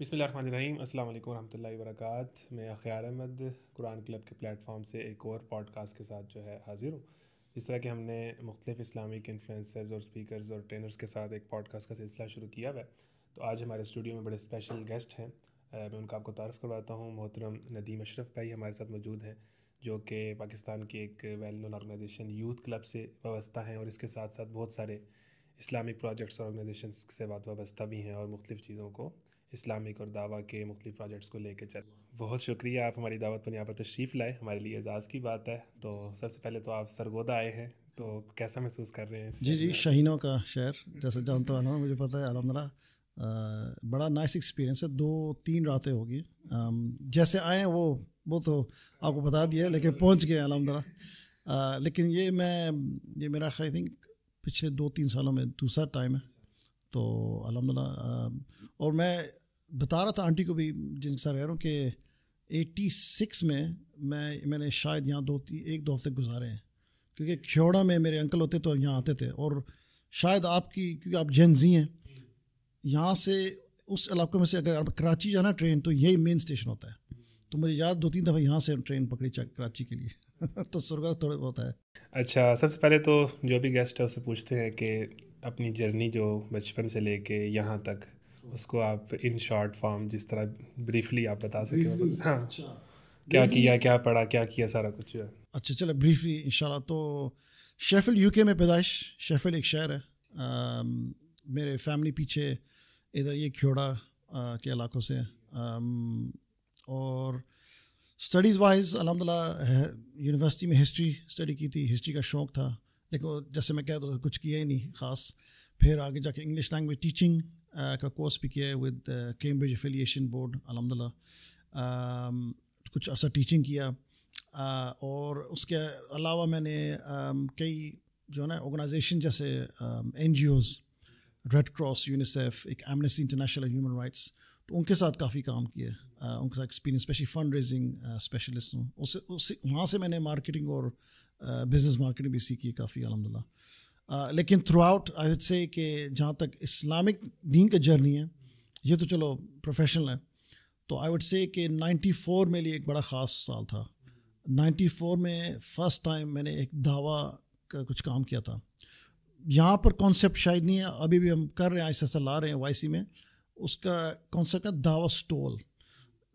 بسم اللہ الرحمن الرحیم. السلام علیکم ورحمۃ اللہ وبرکاتہ. میں اخیار احمد قرآن کلب کے پلیٹ فارم سے ایک اور پوڈ کاسٹ کے ساتھ حاضر ہوں. جس طرح کہ ہم نے مختلف اسلامک انفلوئنسرز اور اسپیکرز اور ٹرینرز کے ساتھ ایک پوڈ کاسٹ کا سلسلہ شروع کیا ہوا ہے. تو آج ہمارے اسٹوڈیو میں بڑے اسپیشل گیسٹ ہیں. میں ان کا آپ کو تعارف کرواتا ہوں. محترم ندیم اشرف بھائی ہمارے ساتھ موجود ہیں, جو کہ پاکستان کی ایک well known organisation youth club سے وابستہ ہیں, اور اس کے ساتھ ساتھ بہت سارے اسلامک پروجیکٹس اور آرگنائزیشنس سے وابستہ بھی ہیں, اور مختلف چیزوں کو اسلامک اور دعویٰ کے مختلف پروجیکٹس کو لے کے چل. بہت شکریہ, آپ ہماری دعوت پر یہاں پر تشریف لائے, ہمارے لیے اعزاز کی بات ہے. تو سب سے پہلے تو آپ سرگودا آئے ہیں, تو کیسا محسوس کر رہے ہیں اس جی شاہینوں کا شہر جیسے جانتا ہوں, مجھے پتہ ہے الحمدللہ بڑا نائس ایکسپیرینس ہے. 2-3 راتیں ہوگی, جیسے آئے ہیں وہ تو آپ کو بتا دیا, لیکن پہنچ گئے الحمدللہ. لیکن یہ میرا آئی تھنک پچھلے 2-3 سالوں میں دوسرا ٹائم ہے, تو الحمدللہ. اور میں بتا رہا تھا آنٹی کو بھی جن کے ساتھ رہ رہا ہوں کہ 86 میں نے شاید یہاں 1-2 ہفتے گزارے ہیں, کیونکہ کھیوڑا میں میرے انکل ہوتے تو یہاں آتے تھے. اور شاید آپ کی کیونکہ آپ جین زی ہیں, یہاں سے اس علاقوں میں سے اگر آپ کراچی جانا ٹرین تو یہی مین اسٹیشن ہوتا ہے. تو مجھے یاد 2-3 دفعہ یہاں سے ٹرین پکڑی کراچی کے لیے تو سرگا تھوڑے بہت ہے. اچھا, سب سے پہلے تو جو بھی گیسٹ ہے اس سے پوچھتے ہیں کہ اپنی جرنی جو بچپن سے لے کے یہاں تک, اس کو آپ ان شارٹ فارم جس طرح بریفلی آپ بتا سکیں. ہاں, کیا پڑھا, کیا کیا, سارا کچھ. اچھا چلے بریفلی انشاءاللہ. تو شیفیلڈ یو کے میں پیدائش. شیفیلڈ ایک شہر ہے, میرے فیملی پیچھے ادھر یہ کھیوڑا کے علاقوں سے. اور اسٹڈیز وائز الحمدللہ یونیورسٹی میں ہسٹری اسٹڈی کی تھی, ہسٹری کا شوق تھا, لیکن جیسے میں کہتا تھا کچھ کیا ہی نہیں خاص. پھر آگے جا کے انگلش لینگویج ٹیچنگ کا کورس بھی کیا ہے ود کیمبرج ایفیلیشن بورڈ الحمدللہ. کچھ عرصہ ٹیچنگ کیا, اور اس کے علاوہ میں نے کئی جو ہے نا آرگنائزیشن جیسے N G Os, red cross, UNICEF, ایک ایمنسٹی انٹرنیشنل ہیومن رائٹس, تو ان کے ساتھ کافی کام کیا. ان کے ساتھ experience, specially fundraising specialist ہوں. وہاں سے میں نے مارکیٹنگ اور بزنس مارکیٹنگ بھی سیکھی کافی الحمدللہ. لیکن through out I would say کہ جہاں تک اسلامک دین کا جرنی ہے, یہ تو چلو پروفیشنل ہے, تو آئی وڈ سے کہ 94 میرے لیے ایک بڑا خاص سال تھا. 94 میں فرسٹ ٹائم میں نے ایک دعویٰ کا کچھ کام کیا تھا. یہاں پر کانسیپٹ شاید نہیں ہے, ابھی بھی ہم کر رہے ہیں, ایسا لا رہے ہیں وائی سی میں. اس کا کانسیپٹ ہے دعویٰ اسٹول,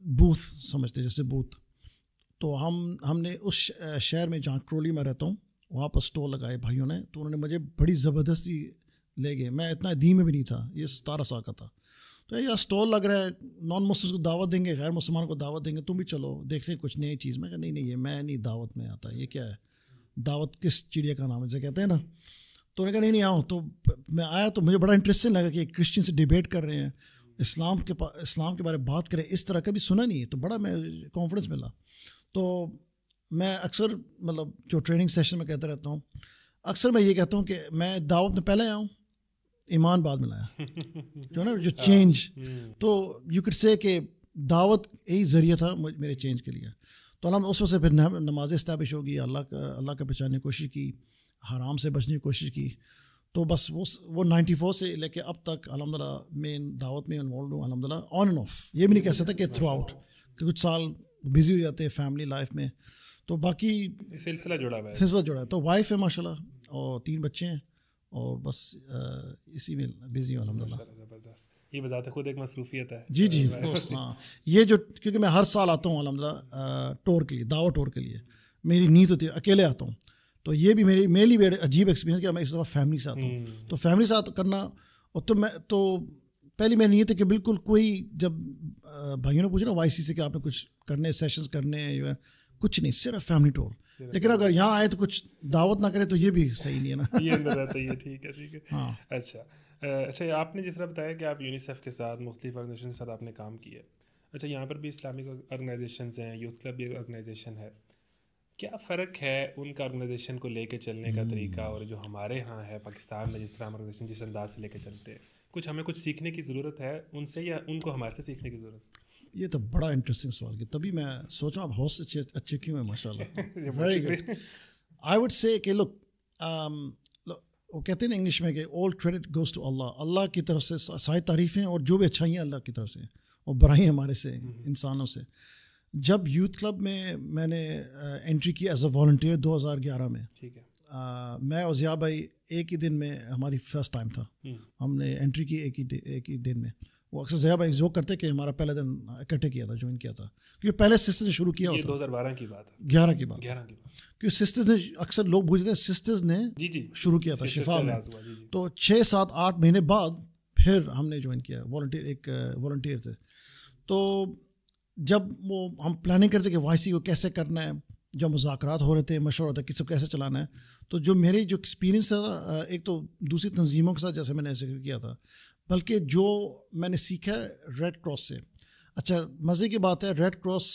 بوتھ سمجھتے جیسے بوتھ. تو ہم نے اس شہر میں جہاں کرولی میں رہتا ہوں وہاں پر اسٹول لگائے بھائیوں نے, تو انہوں نے مجھے بڑی زبردستی لے گئے. میں اتنا دین میں بھی نہیں تھا, یہ 17 سال کا تھا. تو یہ اسٹال لگ رہا ہے, نان مسلم کو دعوت دیں گے, غیر مسلمان کو دعوت دیں گے, تم بھی چلو دیکھتے ہیں کچھ نئی چیز. میں کہا نہیں یہ میں نہیں دعوت میں آتا, یہ کیا ہے دعوت, کس چڑیا کا نام ہے جیسے کہتے ہیں نا. تو انہوں نے کہا نہیں آؤں. تو میں آیا تو مجھے بڑا انٹرسٹنگ لگا کہ کرسچن سے ڈیبیٹ کر رہے ہیں, اسلام کے بارے میں بات کریں, اس طرح کبھی سنا نہیں ہے, تو بڑا میں کانفیڈنس ملا. تو میں اکثر مطلب جو ٹریننگ سیشن میں کہتا رہتا ہوں, اکثر میں یہ کہتا ہوں کہ میں دعوت میں پہلے آیا ہوں, ایمان بعد میں لایا, جو نا جو چینج. تو یو کڈ سے کہ دعوت یہی ذریعہ تھا میرے چینج کے لیے. تو اللہ اس وجہ سے پھر نماز اسٹیبلش ہوگی, اللہ کا پہچاننے کی کوشش کی, حرام سے بچنے کی کوشش کی. تو بس وہ 94 سے لے کے اب تک الحمدللہ مین دعوت میں انوالوڈ ہوں الحمدللہ, آن اینڈ آف. یہ بھی نہیں کہہ سکتا کہ تھرو آؤٹ, کہ کچھ سال بزی ہو جاتے ہیں فیملی لائف میں, تو باقی سلسلہ جڑا ہے. تو وائف ہے ماشاء اللہ, اور 3 بچے ہیں, اور بس اسی میں بزی ہوں الحمدللہ. زبردست, یہ بذات خود ایک مصروفیت ہے. جی ہاں, یہ جو کیونکہ میں ہر سال آتا ہوں الحمدللہ ٹور کے لیے, دعوت ٹور کے لیے. میری نیت ہوتی ہے اکیلے آتا ہوں, تو یہ بھی میرے لیے بڑے عجیب ایکسپیرینس کہ میں اس دفعہ فیملی سے آتا ہوں. تو فیملی سے کرنا, اور تو پہلی میری نیت ہے کہ بالکل کوئی, جب بھائیوں نے پوچھا نا وائی سی سے کہ آپ نے کچھ کرنے سیشنز کرنے, کچھ نہیں, صرف فیملی ٹور. لیکن اگر یہاں آئے تو کچھ دعوت نہ کرے تو یہ بھی صحیح نہیں ہے نا. یہ صحیح ہے, ٹھیک ہے. ہاں اچھا, آپ نے جس طرح بتایا کہ آپ یونیسیف کے ساتھ مختلف آرگنائزیشن کے ساتھ آپ نے کام کیا. اچھا, یہاں پر بھی اسلامک آرگنائزیشنز ہیں, یوتھ کلب بھی آرگنائزیشن ہے. کیا فرق ہے ان کا آرگنائزیشن کو لے کے چلنے کا طریقہ اور جو ہمارے ہاں ہے پاکستان میں, جس طرح ہم آرگنائزیشن جس انداز سے لے کے چلتے ہیں, ہمیں کچھ سیکھنے کی ضرورت ہے ان سے, یا ان کو ہمارے سے سیکھنے کی ضرورت ہے؟ یہ تو بڑا انٹرسٹنگ سوال ہے, تبھی میں سوچ رہا ہوں آپ بہت اچھے کیوں ہیں ماشاء اللہ. Very good. I would say کہ لک, وہ کہتے ہیں نا انگلش میں کہ all credit goes to Allah. اللہ کی طرف سے ساری تعریفیں اور جو بھی اچھائیاں اللہ کی طرف سے, اور برائی ہمارے سے انسانوں سے. جب یوتھ کلب میں نے انٹری کی ایز اے والنٹیئر 2011 میں, میں اور ضیاء بھائی ایک ہی دن میں ہماری فرسٹ ٹائم تھا, ہم نے انٹری کی ایک ہی دن میں. وہ اکثر ضیاء بھائی ذوق کرتے کہ ہمارا پہلا دن اکٹھے کیا تھا, جوائن کیا تھا, کیونکہ پہلے سسٹر نے شروع کیا ہوتا. 2012 کی بات ہے, 11 کی بات, کیونکہ سسٹرز نے, اکثر لوگ بوجھتے ہیں سسٹرز نے شروع کیا تھا شفا میں. تو 6-7-8 مہینے بعد پھر ہم نے جوائن کیا, والنٹیئر تھے. تو جب وہ ہم پلاننگ کرتے کہ وائی سی کو کیسے کرنا ہے, جو مذاکرات ہو رہے تھے, مشورہ ہوتا ہے کس کو کیسے چلانا ہے, تو جو میری جو ایکسپیرینس ہے ایک تو دوسری تنظیموں کے ساتھ جیسے میں نے ذکر کیا تھا, بلکہ جو میں نے سیکھا ریڈ کراس سے. اچھا مزے کی بات ہے, ریڈ کراس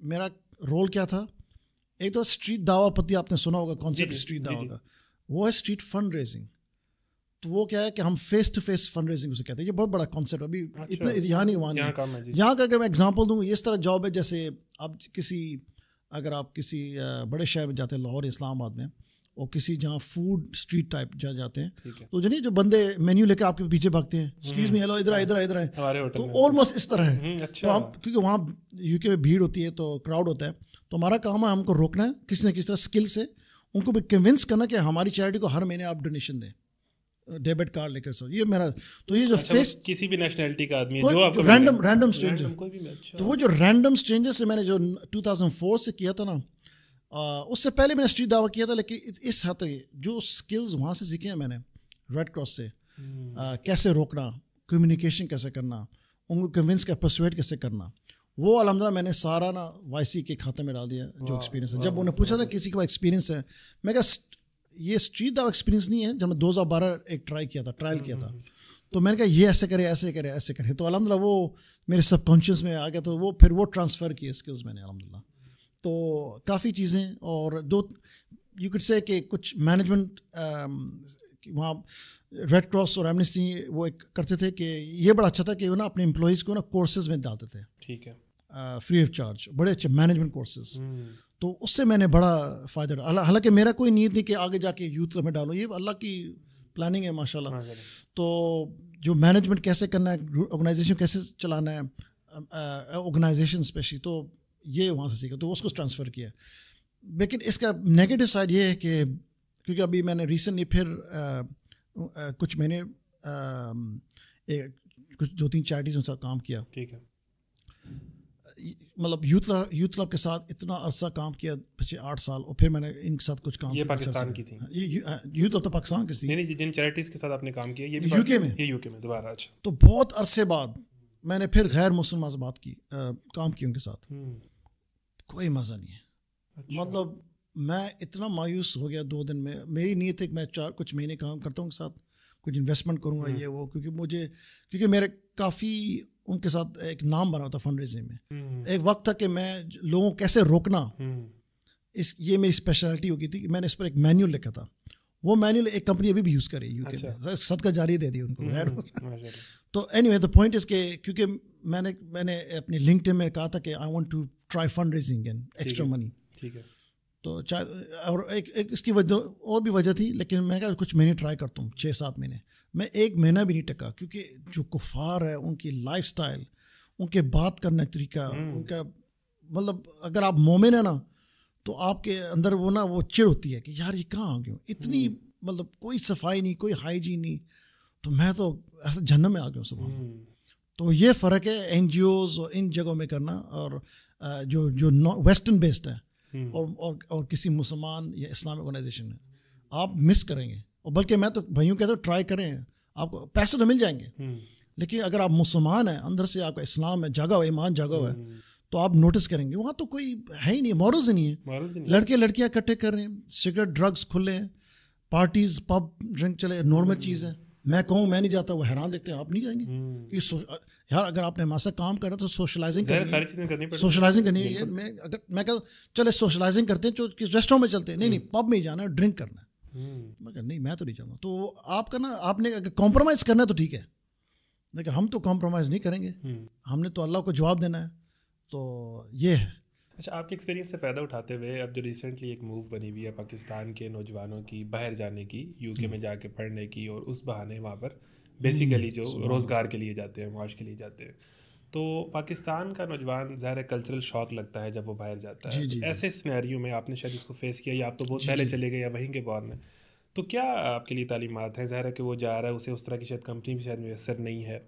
میرا رول کیا تھا, ایک تو اسٹریٹ دعویٰ پتی آپ نے سنا ہوگا کانسیپٹ اسٹریٹ دعویٰ کا, وہ ہے اسٹریٹ فنڈ ریزنگ. تو وہ کیا ہے کہ ہم face to face fundraising اسے کہتے ہیں. یہ بہت بڑا کانسیپٹ, ابھی اتنا یہاں نہیں وہاں نہیں. یہاں کا اگر میں اگزامپل دوں, اس طرح جاب ہے جیسے اب اگر آپ کسی بڑے شہر میں جاتے ہیں, لاہور اسلام آباد میں, اور کسی جہاں فوڈ اسٹریٹ ٹائپ جاتے ہیں, تو جو بندے مینیو لے کے آپ کے پیچھے بھاگتے ہیں, ایکسکیوز می, ہیلو ادھر ہے, تو آلموسٹ اس طرح ہے. تو ہم کیونکہ وہاں یو کے میں بھیڑ ہوتی ہے تو کراؤڈ ہوتا ہے, تو ہمارا کام ہے ہم کو روکنا ہے کسی نہ کسی طرح اسکل سے, ان کو بھی کنونس کرنا کہ ہماری چیریٹی کو ہر مہینے آپ ڈونیشن دیں ڈیبٹ کارڈ لے کر. سر یہ میرا, تو یہ جو فیس کسی بھی نیشنلٹی کا آدمی رینڈم اسٹرینجر, تو وہ جو رینڈم اسٹرینجر سے میں نے جو 2004 سے کیا تھا نا, اس سے پہلے میں نے اسٹریٹ دعویٰ کیا تھا, لیکن اس حد تک جو اسکلز وہاں سے سیکھے ہیں میں نے ریڈ کراس سے, کیسے روکنا, کمیونیکیشن کیسے کرنا, ان کو کنونس کا پرسویٹ کیسے کرنا, وہ الحمدللہ میں نے سارا نا وائی سی کے کھاتے میں ڈال دیا جو ایکسپیرینس ہے. جب انہوں نے پوچھا تھا کسی کا ایکسپیرینس ہے, میں کہا یہ اسٹریٹ دعویٰ ایکسپیرینس نہیں ہے. جب میں 2012 ایک ٹرائل کیا تھا, تو میں نے کہا یہ ایسے کرے ایسے کرے ایسے کرے, تو الحمدللہ وہ میرے سب کانشیس میں آ گیا, تو وہ پھر وہ ٹرانسفر کیے اسکلز میں نے الحمدللہ. تو کافی چیزیں, اور دو یو کڈ سے کہ کچھ مینجمنٹ وہاں ریڈ کراس اور ایمنسٹی وہ ایک کرتے تھے کہ یہ بڑا اچھا تھا کہ وہ نا اپنے امپلائیز کو نا کورسز میں ڈالتے تھے, ٹھیک ہے, فری آف چارج, بڑے اچھے مینجمنٹ کورسز. تو اس سے میں نے بڑا فائدہ رہا. حالانکہ میرا کوئی نیت نہیں کہ آگے جا کے یوتھ میں ڈالوں, یہ اللہ کی پلاننگ ہے ماشاء اللہ. تو جو مینجمنٹ کیسے کرنا ہے, آرگنائزیشن کیسے چلانا ہے, آرگنائزیشن اسپیشلی, تو یہ وہاں سے سیکھا, تو اس کو ٹرانسفر کیا. لیکن اس کا نیگیٹو سائڈ یہ ہے کہ کیونکہ ابھی میں نے ریسنٹلی پھر کچھ مہینے کچھ 2-3 چیریٹیز کے ساتھ کام کیا, ٹھیک ہے, مطلب یوتھ کلب کے ساتھ اتنا عرصہ کام کیا, پچھلے 8 سال, اور پھر میں نے ان کے ساتھ کچھ کام. یہ پاکستان کی تھی, یوتھ کلب تو پاکستان کی تھی. نہیں, جن چیریٹیز کے ساتھ آپ نے کام کیا یہ یو کے میں دوبارہ. اچھا, تو بہت عرصے بعد میں نے پھر غیر مسلمان سے بات کی, کام کی ان کے ساتھ, کوئی مزہ نہیں ہے. مطلب میں اتنا مایوس ہو گیا 2 دن میں. میری نیت ہے کہ میں کچھ مہینے کام کرتا ہوں ان کے ساتھ, کچھ انویسٹمنٹ کروں گا یہ وہ, کیونکہ میرے کافی ان کے ساتھ ایک نام بنا ہوتا فنڈ ریزنگ میں. ایک وقت تھا کہ میں لوگوں کو کیسے روکنا, یہ میری اسپیشلٹی ہو گئی تھی کہ میں نے اس پر ایک مینیول لکھا تھا. وہ مینیول ایک کمپنی ابھی بھی یوز کرے یو کے میں, صدقہ جاری دے دی ان کو. تو any way the point is کہ کیونکہ میں نے اپنی لنکڈ میں کہا تھا کہ I want to try fundraising and extra money, ٹھیک ہے. تو اور ایک اس کی وجہ اور بھی وجہ تھی, لیکن میں نے کہا کچھ مہینے ٹرائی کرتا ہوں, 6-7 مہینے. میں 1 مہینہ بھی نہیں ٹکا, کیونکہ جو کفار ہے ان کی لائف سٹائل, ان کے بات کرنے کا طریقہ, ان کا مطلب اگر آپ مومن ہیں نا تو آپ کے اندر وہ نا وہ چڑ ہوتی ہے کہ یار یہ کہاں آ گئے, اتنی مطلب کوئی صفائی نہیں, کوئی ہائیجین نہیں, تو میں تو ایسا جہنم میں آ گیا ہوں سب. تو یہ فرق ہے این جی اوز اور ان جگہوں میں کرنا اور جو ویسٹرن بیسڈ ہے اور کسی مسلمان یا اسلامک آرگنائزیشن ہے, آپ مس کریں گے. اور بلکہ میں تو بھائیوں کہتا ہوں ٹرائی کریں, آپ کو پیسے تو مل جائیں گے, لیکن اگر آپ مسلمان ہیں, اندر سے آپ کا اسلام ہے جاگا ہوا, ایمان جاگا ہوا ہے, تو آپ نوٹس کریں گے وہاں تو کوئی ہے ہی نہیں, مورز ہی نہیں ہے. لڑکے لڑکیاں اکٹھے کر رہے ہیں, سگریٹ ڈرگس کھلے ہیں, پارٹیز پب ڈرنک چلے, نارمل چیز ہے. میں کہوں میں نہیں جاتا, وہ حیران دیکھتے ہیں آپ نہیں جائیں گے. یار اگر آپ نے ہمارے ساتھ کام کرنا تو سوشلائزنگ کرنی ہے. میں کہتا چلے سوشلائزنگ کرتے ہیں, ریسٹورینٹ میں چلتے ہیں, نہیں پب میں ہی جانا ہے, ڈرنک کرنا ہے. میں کہا نہیں میں تو نہیں جاؤں گا. تو آپ کا نا آپ نے اگر کمپرومائز کرنا ہے تو ٹھیک ہے, لیکن ہم تو کمپرومائز نہیں کریں گے, ہم نے تو اللہ کو جواب دینا ہے. تو یہ ہے. اچھا, آپ کے ایکسپیرینس سے فائدہ اٹھاتے ہوئے اب جو ریسنٹلی ایک موو بنی ہوئی ہے پاکستان کے نوجوانوں کی باہر جانے کی, یو کے میں جا کے پڑھنے کی, اور اس بہانے وہاں پر بیسیکلی جو روزگار کے لیے جاتے ہیں, معاش کے لیے جاتے ہیں, تو پاکستان کا نوجوان ظاہر کلچرل شوق لگتا ہے جب وہ باہر جاتا ہے. ایسے سینیریو میں آپ نے شاید اس کو فیس کیا, یا آپ تو بہت پہلے چلے گئے یا وہیں کے بورن ہیں, تو کیا آپ کے لیے تعلیمات ہیں؟ ظاہر ہے کہ وہ جا رہا ہے, اسے اس طرح کی شاید کمپنی بھی شاید میسر نہیں ہے,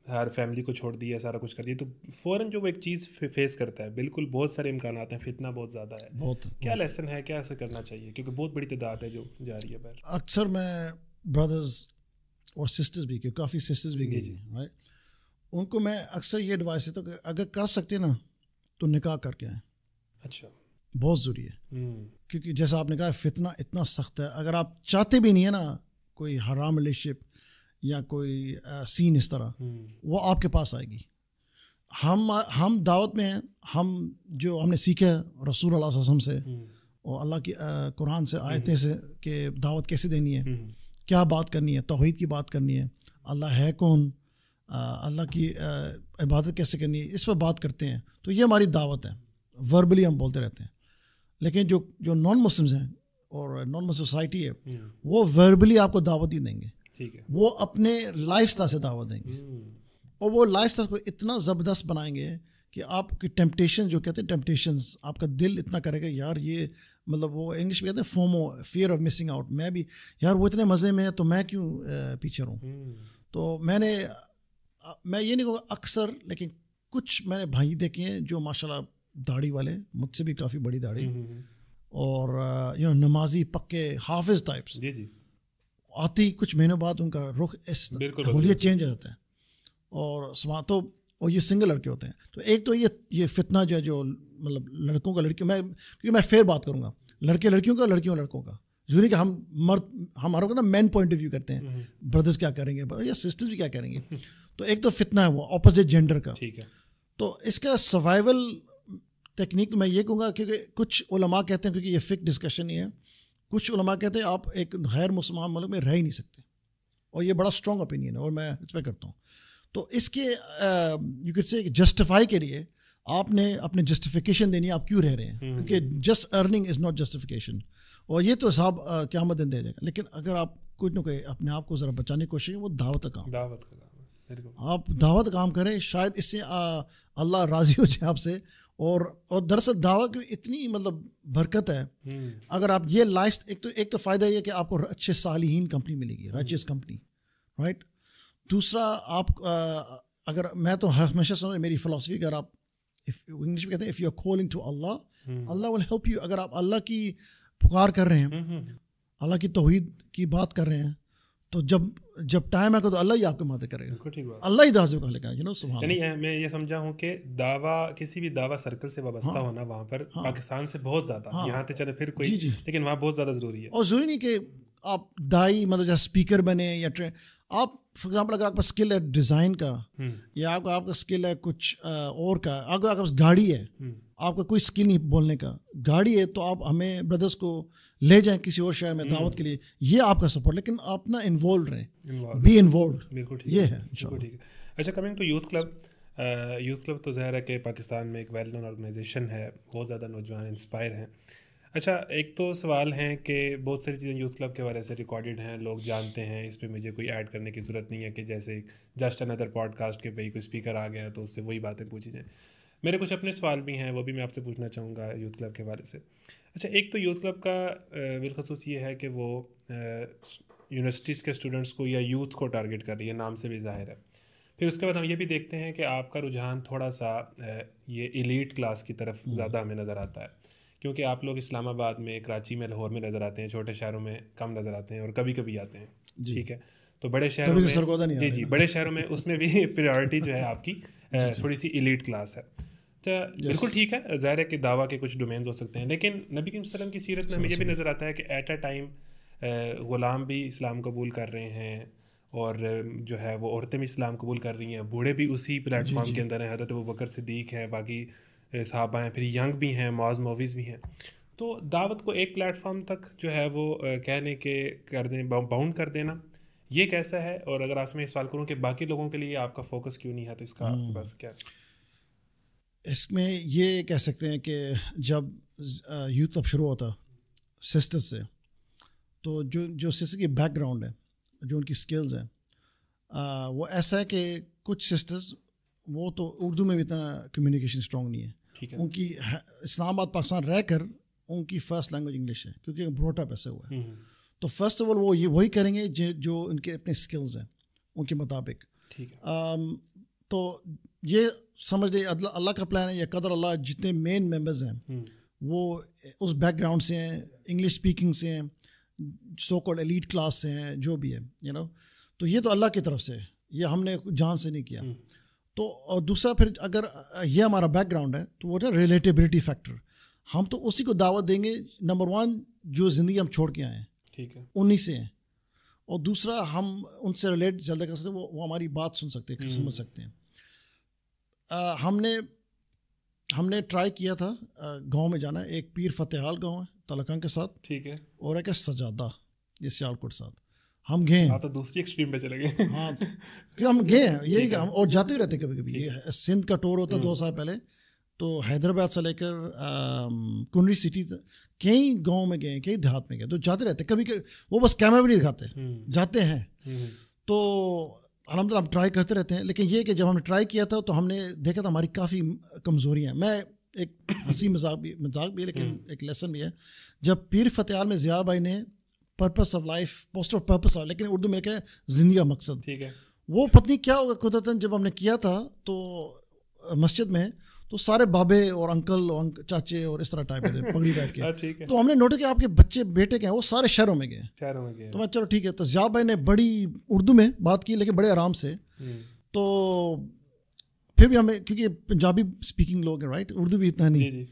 ہر فیملی کو چھوڑ دیا, سارا کچھ کر دیا, تو فوراً جو وہ ایک چیز فیس کرتا ہے, بالکل بہت سارے امکانات ہیں, فتنہ بہت زیادہ ہے, کیا لیسن ہے, کیا ایسا کرنا چاہیے, کیونکہ بہت بڑی تعداد ہے جو جا رہی ہے باہر. اکثر میں بردرز اور سسٹرز بھی, کیونکہ کافی سسٹرز بھی گئی ہیں, ان کو میں اکثر یہ ایڈوائس دیتا ہوں کہ اگر کر سکتے نا تو نکاح کر کے آئیں. اچھا, بہت ضروری ہے, کیونکہ جیسا آپ نے کہا فتنہ اتنا سخت ہے, اگر آپ چاہتے بھی نہیں ہے نا کوئی حرام ریلیشن شپ یا کوئی سین اس طرح, وہ آپ کے پاس آئے گی. ہم دعوت میں ہیں, ہم نے سیکھا رسول اللہ صلی اللہ علیہ وسلم سے اور اللہ کی قرآن سے آیتیں سے کہ دعوت کیسے دینی ہے, کیا بات کرنی ہے, توحید کی بات کرنی ہے, اللہ ہے کون, اللہ کی عبادت کیسے کرنی ہے, اس پہ بات کرتے ہیں. تو یہ ہماری دعوت ہے, وربلی ہم بولتے رہتے ہیں. لیکن جو نان مسلمز ہیں اور نان مسلم سوسائٹی ہے, وہ وربلی آپ کو دعوت ہی دیں گے, وہ اپنے لائف اسٹائل سے دعوت دیں گے, اور وہ لائف اسٹائل کو اتنا زبردست بنائیں گے کہ آپ کی ٹیمپٹیشن, جو کہتے ہیں ٹیمپٹیشنز, آپ کا دل اتنا کرے گا یار یہ مطلب وہ انگلش میں کہتے ہیں FOMO, fear of missing out, میں بھی یار وہ اتنے مزے میں ہے تو میں کیوں پیچھے رہوں. تو میں یہ نہیں کہوں اکثر, لیکن کچھ میں نے بھائی دیکھے ہیں جو ماشاء اللہ داڑھی والے, مجھ سے بھی کافی بڑی داڑھی, اور نمازی پکے حافظ ٹائپس, آتی کچھ مہینوں بعد ان کا رخ اس حولیت چینج ہو جاتا ہے, اور یہ سنگل لڑکے ہوتے ہیں. تو ایک تو یہ فتنہ جو مطلب لڑکوں کا لڑکیوں, کیونکہ میں فیر بات کروں گا, لڑکے لڑکیوں کا, لڑکیوں لڑکوں کا, ضروری کہ ہم ہمارا نا مین پوائنٹ آف ویو کرتے ہیں, بردرز کیا کریں گے یا سسٹرز بھی کیا کریں گے. تو ایک تو فتنہ ہے وہ اپوزٹ جینڈر کا. تو اس کا سروائیول ٹیکنیک میں یہ کہوں گا, کیونکہ کچھ علماء کہتے ہیں, کیونکہ یہ فک ڈسکشن ہی ہے, کچھ علماء کہتے ہیں آپ ایک غیر مسلمان ملک میں رہ ہی نہیں سکتے, اور یہ بڑا اسٹرانگ اوپینین ہے اور میں اس پہ کرتا ہوں. تو اس کے یو کڈ سے جسٹیفائی کے لیے آپ نے اپنے جسٹیفیکیشن دینی ہے آپ کیوں رہ رہے ہیں, کیونکہ just earning is not justification, اور یہ تو حساب قیامت دن دے جائے گا. لیکن اگر آپ کچھ نہ کوئی اپنے آپ کو ذرا بچانے کی کوشش کریں, وہ دعوت کا کام, آپ دعوت کام کریں, شاید اس سے اللہ راضی ہو جائے آپ سے. اور دراصل دعوت کی اتنی مطلب برکت ہے, اگر آپ یہ لائف, ایک تو فائدہ یہ کہ آپ کو اچھے صالحین کمپنی ملے گی, رائچس کمپنی, رائٹ. دوسرا آپ اگر میں تو ہمیشہ سمجھ, میری فلاسفی, اگر آپ انگلش میں کہتے ہیں if you are calling to Allah, Allah will help you. اگر آپ اللہ کی پکار کر رہے ہیں, اللہ کی توحید کی بات کر رہے ہیں, تو جب ٹائم آئے گا تو اللہ ہی آپ کو مدد کرے گا, اللہ ہی دعوت کا لے گا. یعنی میں یہ سمجھا ہوں کہ دعویٰ, کسی بھی دعویٰ سرکل سے وابستہ ہونا وہاں پر پاکستان سے بہت زیادہ, یہاں تو چلے پھر کوئی, لیکن وہاں بہت زیادہ ضروری ہے. اور ضروری نہیں کہ آپ دائی مطلب جیسے اسپیکر بنے یا آپ فار ایگزامپل اگر آپ کا اسکل ہے ڈیزائن کا, یا آپ کا اسکل ہے کچھ اور کا, اگر آپ کا گاڑی ہے, آپ کا کوئی اسکل نہیں بولنے کا, گاڑی ہے, تو آپ ہمیں بردرس کو لے جائیں کسی اور شہر میں دعوت کے لیے, یہ آپ کا سپورٹ. لیکن آپ نا انوالو رہیں, بی انوالوڈ, بالکل یہ ہے. اچھا, coming to youth club. Youth club تو ظاہر ہے کہ پاکستان میں ایک ویل نون آرگنائزیشن ہے, بہت زیادہ نوجوان انسپائر ہیں. اچھا, ایک تو سوال ہے کہ بہت ساری چیزیں یوتھ کلب کے بارے سے ریکارڈڈ ہیں, لوگ جانتے ہیں, اس پہ مجھے کوئی ایڈ کرنے کی ضرورت نہیں ہے کہ جیسے جسٹ اندر پوڈ کاسٹ کے بھائی کوئی اسپیکر آ گیا تو اس سے وہی باتیں پوچھی جائیں. میرے کچھ اپنے سوال بھی ہیں, وہ بھی میں آپ سے پوچھنا چاہوں گا یوتھ کلب کے بارے سے. اچھا, ایک تو یوتھ کلب کا بالخصوص یہ ہے کہ وہ یونیورسٹیز کے اسٹوڈنٹس کو یا یوتھ کو ٹارگیٹ کر رہی ہے, نام سے بھی ظاہر ہے. پھر اس کے بعد ہم یہ بھی دیکھتے ہیں کہ آپ کا رجحان تھوڑا سا یہ ایلیٹ کلاس کی طرف زیادہ ہمیں نظر آتا ہے, کیونکہ آپ لوگ اسلام آباد میں, کراچی میں, لاہور میں نظر آتے ہیں, چھوٹے شہروں میں کم نظر آتے ہیں, اور کبھی کبھی آتے ہیں. ٹھیک ہے, تو بڑے شہروں میں, جی بڑے شہروں میں اس میں بھی پریورٹی جو ہے آپ کی تھوڑی سی ایلیٹ کلاس ہے. بالکل ٹھیک ہے, ظاہر ہے کہ دعویٰ کے کچھ ڈومینز ہو سکتے ہیں, لیکن نبی کریم صلی اللہ علیہ وسلم کی سیرت میں ہمیں یہ بھی نظر آتا ہے کہ ایٹ اے ٹائم غلام بھی اسلام قبول کر رہے ہیں, اور جو ہے وہ عورتیں بھی اسلام قبول کر رہی ہیں, بوڑھے بھی اسی پلیٹ فارم کے اندر ہیں, حضرت ابوبکر صدیق ہیں, باقی صحابہ ہیں, پھر ینگ بھی ہیں, معاذ موویز بھی ہیں. تو دعوت کو ایک پلیٹ فارم تک جو ہے وہ کہنے کے کر دیں, باؤنڈ کر دینا, یہ کیسا ہے؟ اور اگر آپ سے میں سوال کروں کہ باقی لوگوں کے لیے آپ کا فوکس کیوں نہیں ہے, تو اس کا بس کیا ہے؟ اس میں یہ کہہ سکتے ہیں کہ جب یوتھ اب شروع ہوتا سسٹر سے, تو جو سسٹر کی بیک گراؤنڈ ہے, جو ان کی سکلز ہیں, وہ ایسا ہے کہ کچھ سسٹرز وہ تو اردو میں بھی اتنا کمیونیکیشن اسٹرانگ نہیں ہے. ان کی اسلام آباد پاکستان رہ کر ان کی فرسٹ لینگویج انگلش ہے کیونکہ بروٹ اپ ایسے ہوا ہے. تو فرسٹ آف آل وہ یہ وہی کریں گے جو ان کے اپنے اسکلز ہیں ان کے مطابق. تو یہ سمجھ لیں اللہ کا پلان ہے یا قدر اللہ. جتنے مین ممبرز ہیں وہ اس بیک گراؤنڈ سے ہیں, انگلش اسپیکنگ سے ہیں, سو کالڈ ایلیٹ کلاس سے ہیں, جو بھی ہے تو یہ تو اللہ کی طرف سے ہے, یہ ہم نے جان سے نہیں کیا. تو اور دوسرا پھر اگر یہ ہمارا بیک گراؤنڈ ہے تو وہ ہے ریلیٹیبلٹی فیکٹر. ہم تو اسی کو دعوت دیں گے نمبر 1 جو زندگی ہم چھوڑ کے آئے ہیں, ٹھیک ہے, انہیں سے ہیں. اور دوسرا ہم ان سے ریلیٹ جلدی کر سکتے ہیں, وہ ہماری بات سن سکتے ہیں, سمجھ سکتے ہیں. ہم نے ٹرائی کیا تھا گاؤں میں جانا. ایک پیر فتح حال گاؤں ہے تلکان کے ساتھ, ٹھیک ہے, اور ایک ہے سجادہ یہ سیالکوٹ ساتھ. ہم گئے ہیں, تو دوسری ایکسٹریم پہ چلے گئے. ہاں ہم گئے ہیں, یہی کہ ہم اور جاتے ہی رہتے کبھی کبھی. یہ سندھ کا ٹور ہوتا 2 سال پہلے, تو حیدرآباد سے لے کر کنری سٹی کئی گاؤں میں گئے, کئی دیہات میں گئے, تو جاتے رہتے. کبھی وہ بس کیمرہ بھی نہیں دکھاتے, جاتے ہیں. تو الحمدللہ ہم ٹرائی کرتے رہتے ہیں. لیکن یہ کہ جب ہم نے ٹرائی کیا تھا تو ہم نے دیکھا تھا ہماری کافی کمزوریاں ہیں. میں ایک ہنسی مذاق بھی ہے لیکن ایک لیسن بھی ہے. جب پیر فتح حال میں ضیاء بھائی نے purpose of life, post of purpose, لیکن اردو میں کیا ہے زندگی کا مقصد, ٹھیک ہے, وہ پتنی کیا ہوگا قدرتاً جب ہم نے کیا تھا تو مسجد میں تو سارے بابے اور انکل اور چاچے اور اس طرح ٹائپ کے پگڑی بیٹھ کے. تو ہم نے نوٹ کیا آپ کے بچے بیٹے کے ہیں وہ سارے شہروں میں گئے. تو میں چلو ٹھیک ہے. تو ضیاء بھائی نے بڑی اردو میں بات کی لیکن بڑے آرام سے. تو پھر بھی ہمیں کیونکہ پنجابی اسپیکنگ لوگ ہیں رائٹ, اردو بھی اتنا نہیں.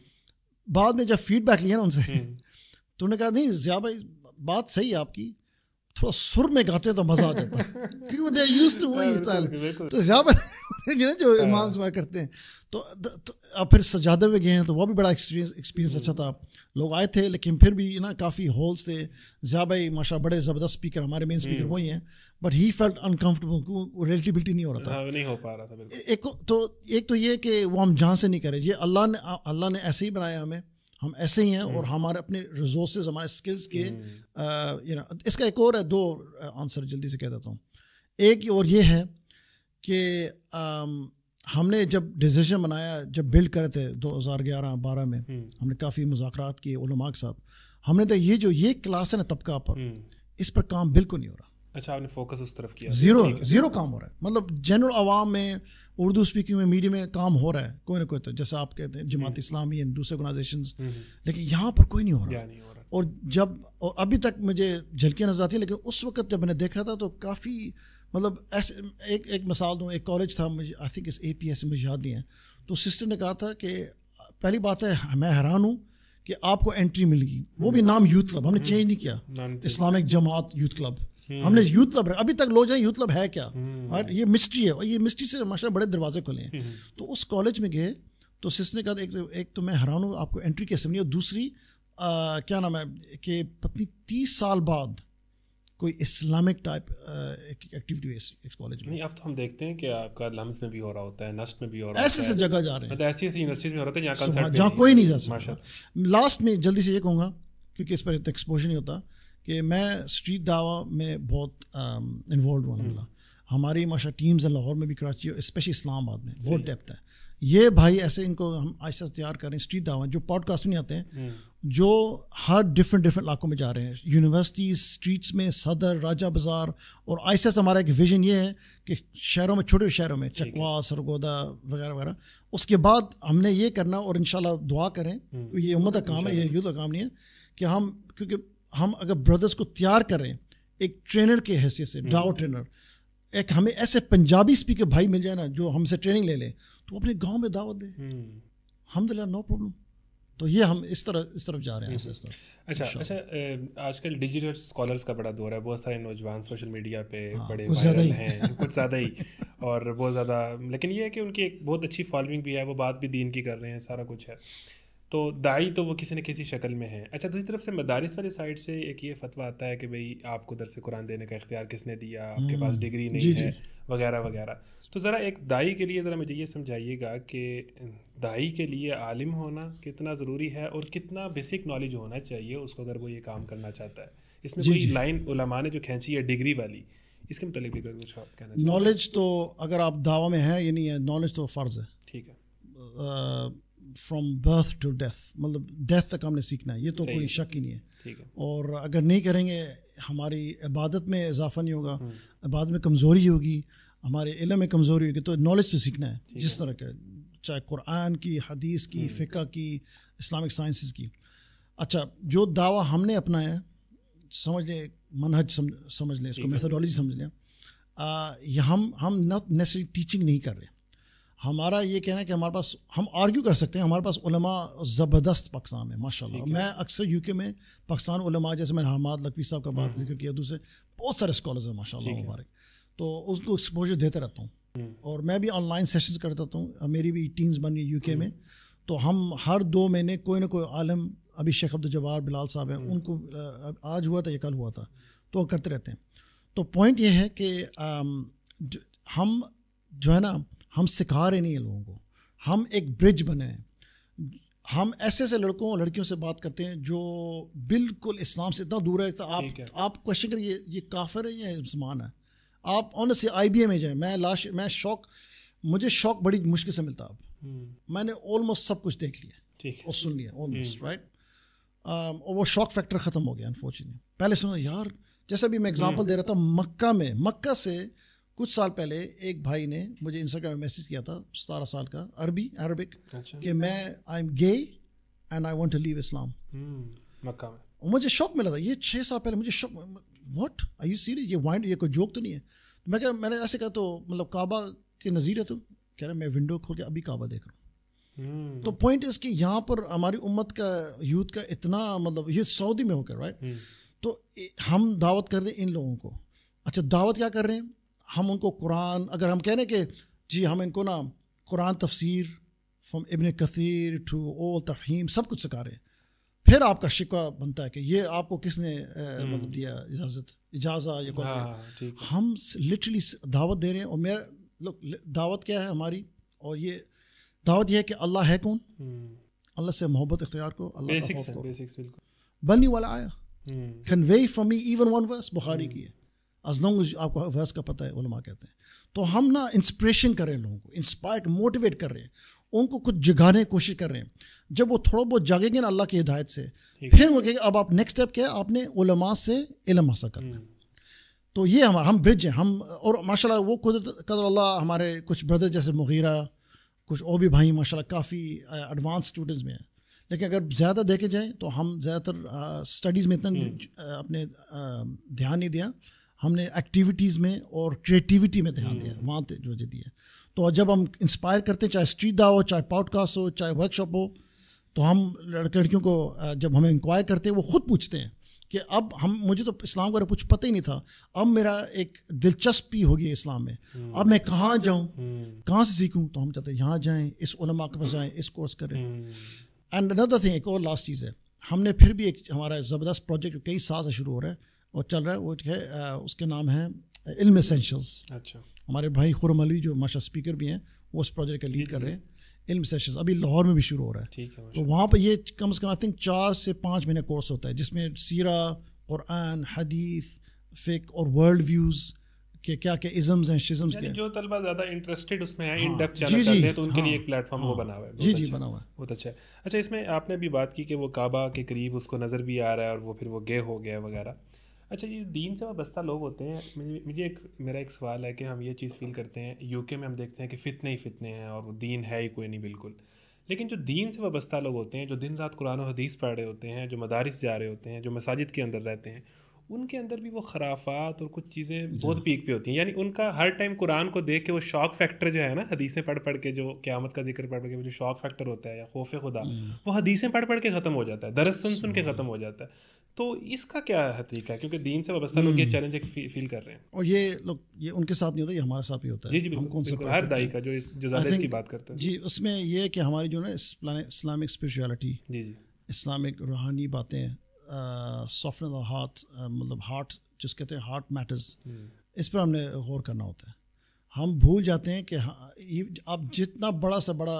بعد میں جب فیڈ بیک لیا نا ان سے تو انہوں نے کہا نہیں ضیاء بھائی بات صحیح ہے آپ کی, تھوڑا سر میں گاتے تو مزہ آ جاتا کیونکہ دے آر یوزڈ ٹو وہی اسٹائل. تو ضیاء بھائی جو امام سماع کرتے ہیں. تو اب پھر سجادہ میں گئے ہیں تو وہ بھی بڑا ایکسپیرینس اچھا تھا. لوگ آئے تھے لیکن پھر بھی نا کافی ہولس تھے. ضیاء بھائی ماشاء اللہ بڑے زبردست اسپیکر, ہمارے مین اسپیکر وہی ہیں, but he felt uncomfortable, relatability نہیں ہو رہا تھا, نہیں ہو پا رہا تھا. ایک تو یہ کہ وہ ہم جہاں سے نہیں کرے, یہ اللہ نے ایسے ہی بنایا ہمیں, ہم ایسے ہی ہیں. اور ہمارے اپنے ریسورسز, ہمارے اسکلس کے اس کا ایک اور ہے, 2 آنسر جلدی سے کہہ دیتا ہوں. ایک اور یہ ہے کہ ہم نے جب ڈیسیژن بنایا, جب بلڈ کرے تھے 2011-12 میں, ہم نے کافی مذاکرات کیے علماء کے ساتھ. ہم نے تو یہ کلاس ہے نا طبقہ پر, اس پر کام بالکل نہیں ہو رہا. اچھا, آپ نے فوکس اس طرف کیا, زیرو کام ہو رہا ہے. مطلب جنرل عوام میں اردو اسپیکنگ میں میڈیا میں کام ہو رہا ہے کوئی نہ کوئی, تو جیسے آپ کہتے ہیں جماعت اسلامی اور دوسرے آرگنائزیشنز, لیکن یہاں پر کوئی نہیں ہو رہا. اور ابھی تک مجھے جھلکیاں نظر آتی ہیں, لیکن اس وقت جب میں نے دیکھا تھا تو کافی مطلب ایسے ایک مثال دوں. ایک کالج تھا, مجھے I think a P S, مجھے یاد نہیں ہے. تو سسٹر نے کہا تھا کہ پہلی بات ہے میں حیران ہوں کہ آپ کو انٹری مل گئی, وہ بھی نام یوتھ کلب, ہم نے چینج نہیں کیا, اسلامک جماعت یوتھ کلب, ہم نے یوتھ کلب. ابھی تک لوگ جائیں یوتھ کلب ہے کیا, یہ مسٹری ہے, اور یہ مسٹری سے ماشاء اللہ بڑے دروازے کھلے ہیں. تو اس کالج میں گئے تو سسٹر نے کہا ایک تو میں حیران ہوں آپ کو انٹری کیسے ملی, اور دوسری کیا نام ہے کہ پتنی 30 سال بعد کوئی اسلامک ٹائپ ایکٹیویٹی ہے اس کالج میں. نہیں, اب تو ہم دیکھتے ہیں کہ آپ کا لمز میں بھی ہو رہا ہوتا ہے, نسٹ میں بھی ہو رہا ہے, ایسے جگہ جا رہے ہیں, ایسی یونیورسٹیز میں ہو رہا ہے جہاں کوئی نہیں جا سکتا. لاسٹ میں جلدی سے یہ کہوں گا کیونکہ اس پر ایکسپوجر نہیں ہوتا کہ میں اسٹریٹ دعویٰ میں بہت انوالوڈ ہوں. الحمد للہ ہماری ماشاء ٹیمز ہیں لاہور میں بھی, کراچی اور اسپیشلی اسلام آباد میں بہت ڈیپتھ ہے. یہ بھائی ایسے ان کو ہم آہستہ تیار کر رہے ہیں, اسٹریٹ دعویٰ جو پوڈ کاسٹ میں آتے ہیں, جو ہر ڈفرینٹ علاقوں میں جا رہے ہیں, یونیورسٹیز, اسٹریٹس میں, صدر, راجہ بازار. اور آہستہ سے ہمارا ایک ویژن یہ ہے کہ شہروں میں, چھوٹے شہروں میں, چکوا, سرگودا وغیرہ وغیرہ. اس کے بعد ہم نے یہ کرنا, اور انشاءاللہ دعا کریں, یہ امت کا کام ہے, یہ یوتھ کا کام نہیں ہے, کہ ہم کیونکہ ہم اگر بردرس کو تیار کریں ایک ٹرینر کے حیثیت سے, ڈاؤ ٹرینر, ایک ہمیں ایسے پنجابی اسپیکر بھائی مل جائے نا جو ہم سے ٹریننگ لے لیں, تو اپنے گاؤں میں دعوت دیں, الحمدللہ نو پرابلم. تو یہ ہم اس طرف جا رہے ہیں. اچھا, آج کل ڈیجیٹل اسکالرس کا بڑا دور ہے, بہت سارے نوجوان سوشل میڈیا پہ بڑے وائرل ہیں, کچھ زیادہ ہی, اور بہت زیادہ, لیکن یہ ہے کہ ان کی ایک بہت اچھی فالوئنگ بھی ہے, وہ بات بھی دین کی کر رہے ہیں, سارا کچھ ہے. تو داعی تو وہ کسی نہ کسی شکل میں ہے. اچھا, دوسری طرف سے مدارس والی سائڈ سے ایک یہ فتویٰ آتا ہے کہ بھئی آپ کو درس قرآن دینے کا اختیار کس نے دیا, آپ کے پاس ڈگری نہیں ہے, وغیرہ وغیرہ. تو ذرا ایک داعی کے لیے ذرا مجھے یہ سمجھائیے گا کہ داعی کے لیے عالم ہونا کتنا ضروری ہے, اور کتنا بیسک نالج ہونا چاہیے اس کو اگر وہ یہ کام کرنا چاہتا ہے. اس میں کوئی لائن علماء نے جو کھینچی ہے ڈگری والی, اس کے متعلق بھی کچھ آپ کہنا چاہیں؟ نالج تو اگر آپ دعویٰ میں ہیں یہ نہیں ہے، نالج تو فرض ہے. ٹھیک ہے. فرام برتھ ٹو ڈیتھ، مطلب ڈیتھ تک ہم نے سیکھنا ہے، یہ تو کوئی شک ہی نہیں ہے. ٹھیک ہے. اور اگر نہیں کریں گے ہماری عبادت میں اضافہ نہیں ہوگا، عبادت میں کمزوری ہوگی، ہمارے علم میں کمزوری ہوگی. تو نالج سے سیکھنا ہے جس طرح کا، چاہے قرآن کی، حدیث کی، فقہ کی، اسلامک سائنسز کی. اچھا، جو دعویٰ ہم نے اپنایا سمجھ لیں، منہج سمجھ لیں اس کو، میتھڈالوجی سمجھ لیں. ہم ناٹ نیسسری ٹیچنگ نہیں کر رہے. ہمارا یہ کہنا ہے کہ ہمارے پاس، ہم آرگیو کر سکتے ہیں، ہمارے پاس علماء زبردست پاکستان میں ماشاء اللہ. میں اکثر یو کے میں پاکستان علماء، جیسے میں نے حماد لکھوی صاحب کا بات ذکر کیا، دوسرے بہت سارے اسکالرز ہیں ماشاء اللہ مبارک. تو اس کو ایکسپوجر دیتے رہتا ہوں. اور میں بھی آن لائن سیشنز کرتا ہوں، میری بھی ٹیمز بن گئی یو کے میں. تو ہم ہر 2 مہینے کوئی نہ کوئی عالم، ابھی شیخ عبدالجبار بلال صاحب ہیں، ان کو آج ہوا تھا یا کل ہوا تھا، تو وہ کرتے رہتے ہیں. تو پوائنٹ یہ ہے کہ ہم جو ہے نا، ہم سکھا رہے نہیں ہیں لوگوں کو، ہم ایک برج بنے ہیں. ہم ایسے ایسے لڑکوں اور لڑکیوں سے بات کرتے ہیں جو بالکل اسلام سے اتنا دور ہے. تو آپ کوشچن کریے یہ کافر ہے یا مسلمان ہے. آپ آنیسٹلی آئی بی اے میں جائیں، میں مجھے شوق بڑی مشکل سے ملتا. اب میں نے آلموسٹ سب کچھ دیکھ لیا اور سن لیا آلموسٹ، رائٹ. اور وہ شوق فیکٹر ختم ہو گیا انفارچونیٹلی. پہلے سنا یار، جیسا بھی میں اگزامپل دے رہا تھا، مکہ سے کچھ سال پہلے ایک بھائی نے مجھے انسٹاگرام میں میسیج کیا تھا، 17 سال کا، عربک، کہ میں آئی ایم گے اینڈ آئی وانٹ ٹو لیو اسلام. مکہ میں مجھے شوق ملا تھا یہ 6 سال پہلے. مجھے شوق، واٹ آر یو سیریس، یہ کوئی جوک تو نہیں ہے. میں نے ایسے کہا، تو مطلب کعبہ کے نظیر ہے؟ تو کہہ رہا میں ونڈو کھول کے ابھی کعبہ دیکھ رہا ہوں. تو پوائنٹ اس کہ یہاں پر ہماری امت کا، یوتھ کا اتنا، مطلب یہ سعودی میں ہو کر، رائٹ. تو ہم دعوت کر رہے ہیں ان لوگوں کو. اچھا، دعوت کیا کر رہے ہیں ہم ان کو؟ قرآن، اگر ہم کہہ رہے ہیں کہ جی ہم ان کو نا قرآن تفسیر فرام ابن کثیر ٹو اول تفہیم سب کچھ سکھا رہے ہیں، پھر آپ کا شکوہ بنتا ہے کہ یہ آپ کو کس نے مطلب دیا اجازت یا کوئی. ہم لٹرلی دعوت دے رہے ہیں. اور میرا لوگ دعوت کیا ہے ہماری، اور یہ دعوت یہ ہے کہ اللہ ہے کون، اللہ سے محبت اختیار کرو، اللہ کا خوف کرو. بنی والا آیا convey from me even one verse بخاری کی ہے، as long as آپ کو verse کا پتہ ہے، علماء کہتے ہیں. تو ہم نا انسپریشن کر رہے ہیں لوگوں کو، انسپائر موٹیویٹ کر رہے ہیں، ان کو کچھ جگانے کی کوشش کر رہے ہیں. جب وہ تھوڑا بہت جاگیں گے نا اللہ کی ہدایت سے، پھر وہ کہیں گے اب آپ نیکسٹ اسٹیپ کیا ہے، آپ نے علماء سے علم حاصل کرنا. تو یہ ہم برج ہیں ہم. اور ماشاء اللہ وہ قدر اللہ ہمارے کچھ بردر جیسے مغیرہ، کچھ اور بھی بھائی ماشاء اللہ کافی ایڈوانس اسٹوڈنٹس میں ہیں. لیکن اگر زیادہ دیکھے جائیں تو ہم زیادہ تر اسٹڈیز میں اتنا اپنے دھیان نہیں دیا، ہم نے ایکٹیویٹیز میں اور کریٹیوٹی میں دھیان دیا، وہاں جو دیا. تو جب ہم انسپائر کرتے ہیں، چاہے اسٹریٹ دا ہو، چاہے پوڈ کاسٹ ہو، چاہے ورک شاپ ہو، تو ہم لڑکیوں کو جب ہمیں انکوائر کرتے ہیں وہ خود پوچھتے ہیں کہ اب مجھے تو اسلام کا کچھ پتہ ہی نہیں تھا، اب میرا ایک دلچسپی ہوگی اسلام میں، اب میں کہاں جاؤں، کہاں سے سیکھوں. تو ہم چاہتے ہیں یہاں جائیں، اس علماء کے پاس جائیں، اس کورس کریں. اینڈ اندر تھنگ، ایک اور لاسٹ چیز ہے، ہم نے پھر بھی ایک ہمارا زبردست پروجیکٹ کئی سال سے شروع ہو رہا ہے اور چل رہا ہے، وہ ہے اس کے نام ہے علم ایسینشلز. اچھا، ہمارے بھائی خرم علی جو ماشاء اسپیکر بھی ہیں، وہ اس پروجیکٹ کا لیڈ کر رہے ہیں. علم ایسینشلز ابھی لاہور میں بھی شروع ہو رہا ہے. تو وہاں پہ یہ کم از کم آئی تھنک 4 سے 5 مہینے کورس ہوتا ہے، جس میں سیرہ، قرآن، حدیث، فقہ اور ورلڈ ویوز کہ کیا کیا ازمز ہیں، شزمز کے. جو طلبہ زیادہ انٹرسٹڈ اس میں ہیں، ان ڈیپتھ جانا چاہتے ہیں، تو ان کے لیے ایک پلیٹ فارم وہ بنا ہوا ہے. جی بنا ہوا ہے، بہت اچھا ہے. اچھا، اس میں آپ نے بھی بات کی کہ وہ کعبہ کے قریب اس کو نظر بھی آ رہا ہے اور وہ پھر وہ گئے ہو گیا وغیرہ. اچھا، یہ دین سے وابستہ لوگ ہوتے ہیں، مجھے میرا ایک سوال ہے کہ ہم یہ چیز فیل کرتے ہیں یو کے میں، ہم دیکھتے ہیں کہ فتنے ہی فتنے ہیں اور وہ دین ہے ہی کوئی نہیں بالکل. لیکن جو دین سے وابستہ لوگ ہوتے ہیں، جو دن رات قرآن و حدیث پڑھ رہے ہوتے ہیں، جو مدارس جا رہے ہوتے ہیں، جو مساجد کے اندر رہتے ہیں، ان کے اندر بھی وہ خرافات اور کچھ چیزیں بہت پیک پہ ہوتی ہیں. یعنی ان کا ہر ٹائم قرآن کو دیکھ کے وہ شوق فیکٹر جو ہے نا، حدیثیں پڑھ پڑھ کے، جو قیامت کا ذکر پڑھ پڑھ کے جو شوق فیکٹر ہوتا ہے یا خوف خدا، وہ حدیثیں پڑھ پڑھ کے ختم ہو جاتا ہے، درس سن کے ختم ہو جاتا ہے. تو اس کا کیا طریقہ ہے؟ کیونکہ دین سے وابستہ لوگ یہ چیلنج فیل کر رہے ہیں. اور یہ لوگ، یہ ان کے ساتھ نہیں ہوتا، یہ ہمارے ساتھ بھی ہوتا ہے. جی بالکل، ہر دائی کا جو زیادہ اس کی بات کرتا ہے. جی، اس میں یہ ہے کہ ہماری جو نا اسلامک اسپرچویلٹی، اسلامک روحانی باتیں، سافٹن دا ہارٹ، مطلب ہارٹ جس کہتے ہیں ہارٹ میٹرز، اس پر ہم نے غور کرنا ہوتا ہے. ہم بھول جاتے ہیں کہ آپ جتنا بڑا سے بڑا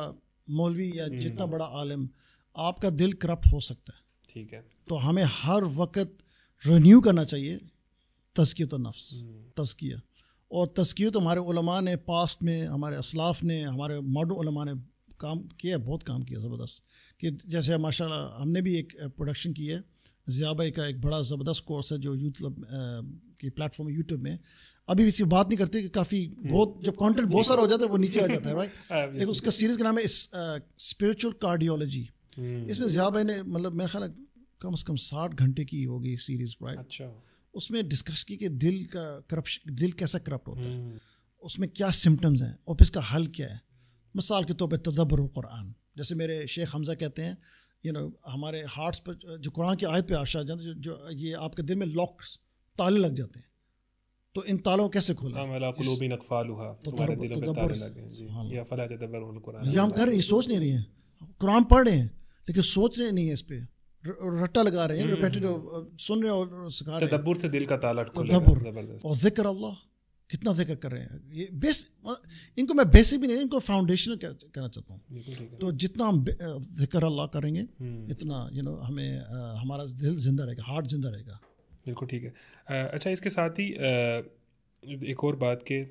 مولوی یا جتنا بڑا عالم، آپ کا دل کرپٹ ہو سکتا ہے. ٹھیک ہے. تو ہمیں ہر وقت رینیو کرنا چاہیے تزکیۃ النفس، تزکیہ. اور تزکیہ تو ہمارے علماء نے پاسٹ میں، ہمارے اسلاف نے، ہمارے ماڈرن علماء نے کام کیا، بہت کام کیا زبردست. کہ جیسے ماشاء اللہ ہم نے بھی ایک پروڈکشن کی ہے، ضیاء بھائی کا ایک بڑا زبردست کورس ہے جو یوتھ کی پلیٹ فارم یوٹیوب میں. ابھی اسی بات نہیں کرتے کہ کافی بہت جب کانٹینٹ بہت سارا ہو جاتا ہے وہ نیچے آ جاتا ہے، رائٹ. اس کا سیریز کا نام ہے اسپرچل کارڈیولوجی. اس میں ضیاء بھائی نے مطلب میرا خیال ہے کم از کم 60 گھنٹے کی ہوگی سیریز، رائٹ. اچھا. اس میں ڈسکس کی کہ دل کا کرپشن، دل کیسا کرپٹ ہوتا ہے، اس میں کیا سمٹمز ہیں اور پھر اس کا حل کیا ہے. مثال کے طور پہ تدبر قرآن، جیسے میرے شیخ حمزہ کہتے ہیں ہمارے ہارٹس پر جو قرآن کی آیت پہ آشا جاتے ہیں، جو یہ آپ کے دل میں لاکس تالے لگ جاتے ہیں، تو ان تالوں کیسے کھولیں؟ یہ ہم کر رہے ہیں، سوچ نہیں رہی ہیں، قرآن پڑھ رہے ہیں لیکن سوچ رہے نہیں ہیں، اس پہ رٹا لگا رہے ہیں، ریپیٹیو سن رہے ہیں اور سکھا رہے ہیں. تدبر سے دل کا تالا کھلے گا. اور ذکر اللہ کتنا ذکر کر رہے ہیں. یہ بیس ان کو میں بیسک بھی نہیں، ان کو فاؤنڈیشن کہنا چاہتا ہوں. تو جتنا ہم ذکر اللہ کریں گے اتنا ہمیں ہمارا دل زندہ رہے گا، ہارٹ زندہ رہے گا. بالکل ٹھیک ہے. اچھا، اس کے ساتھ ہی ایک اور بات کہ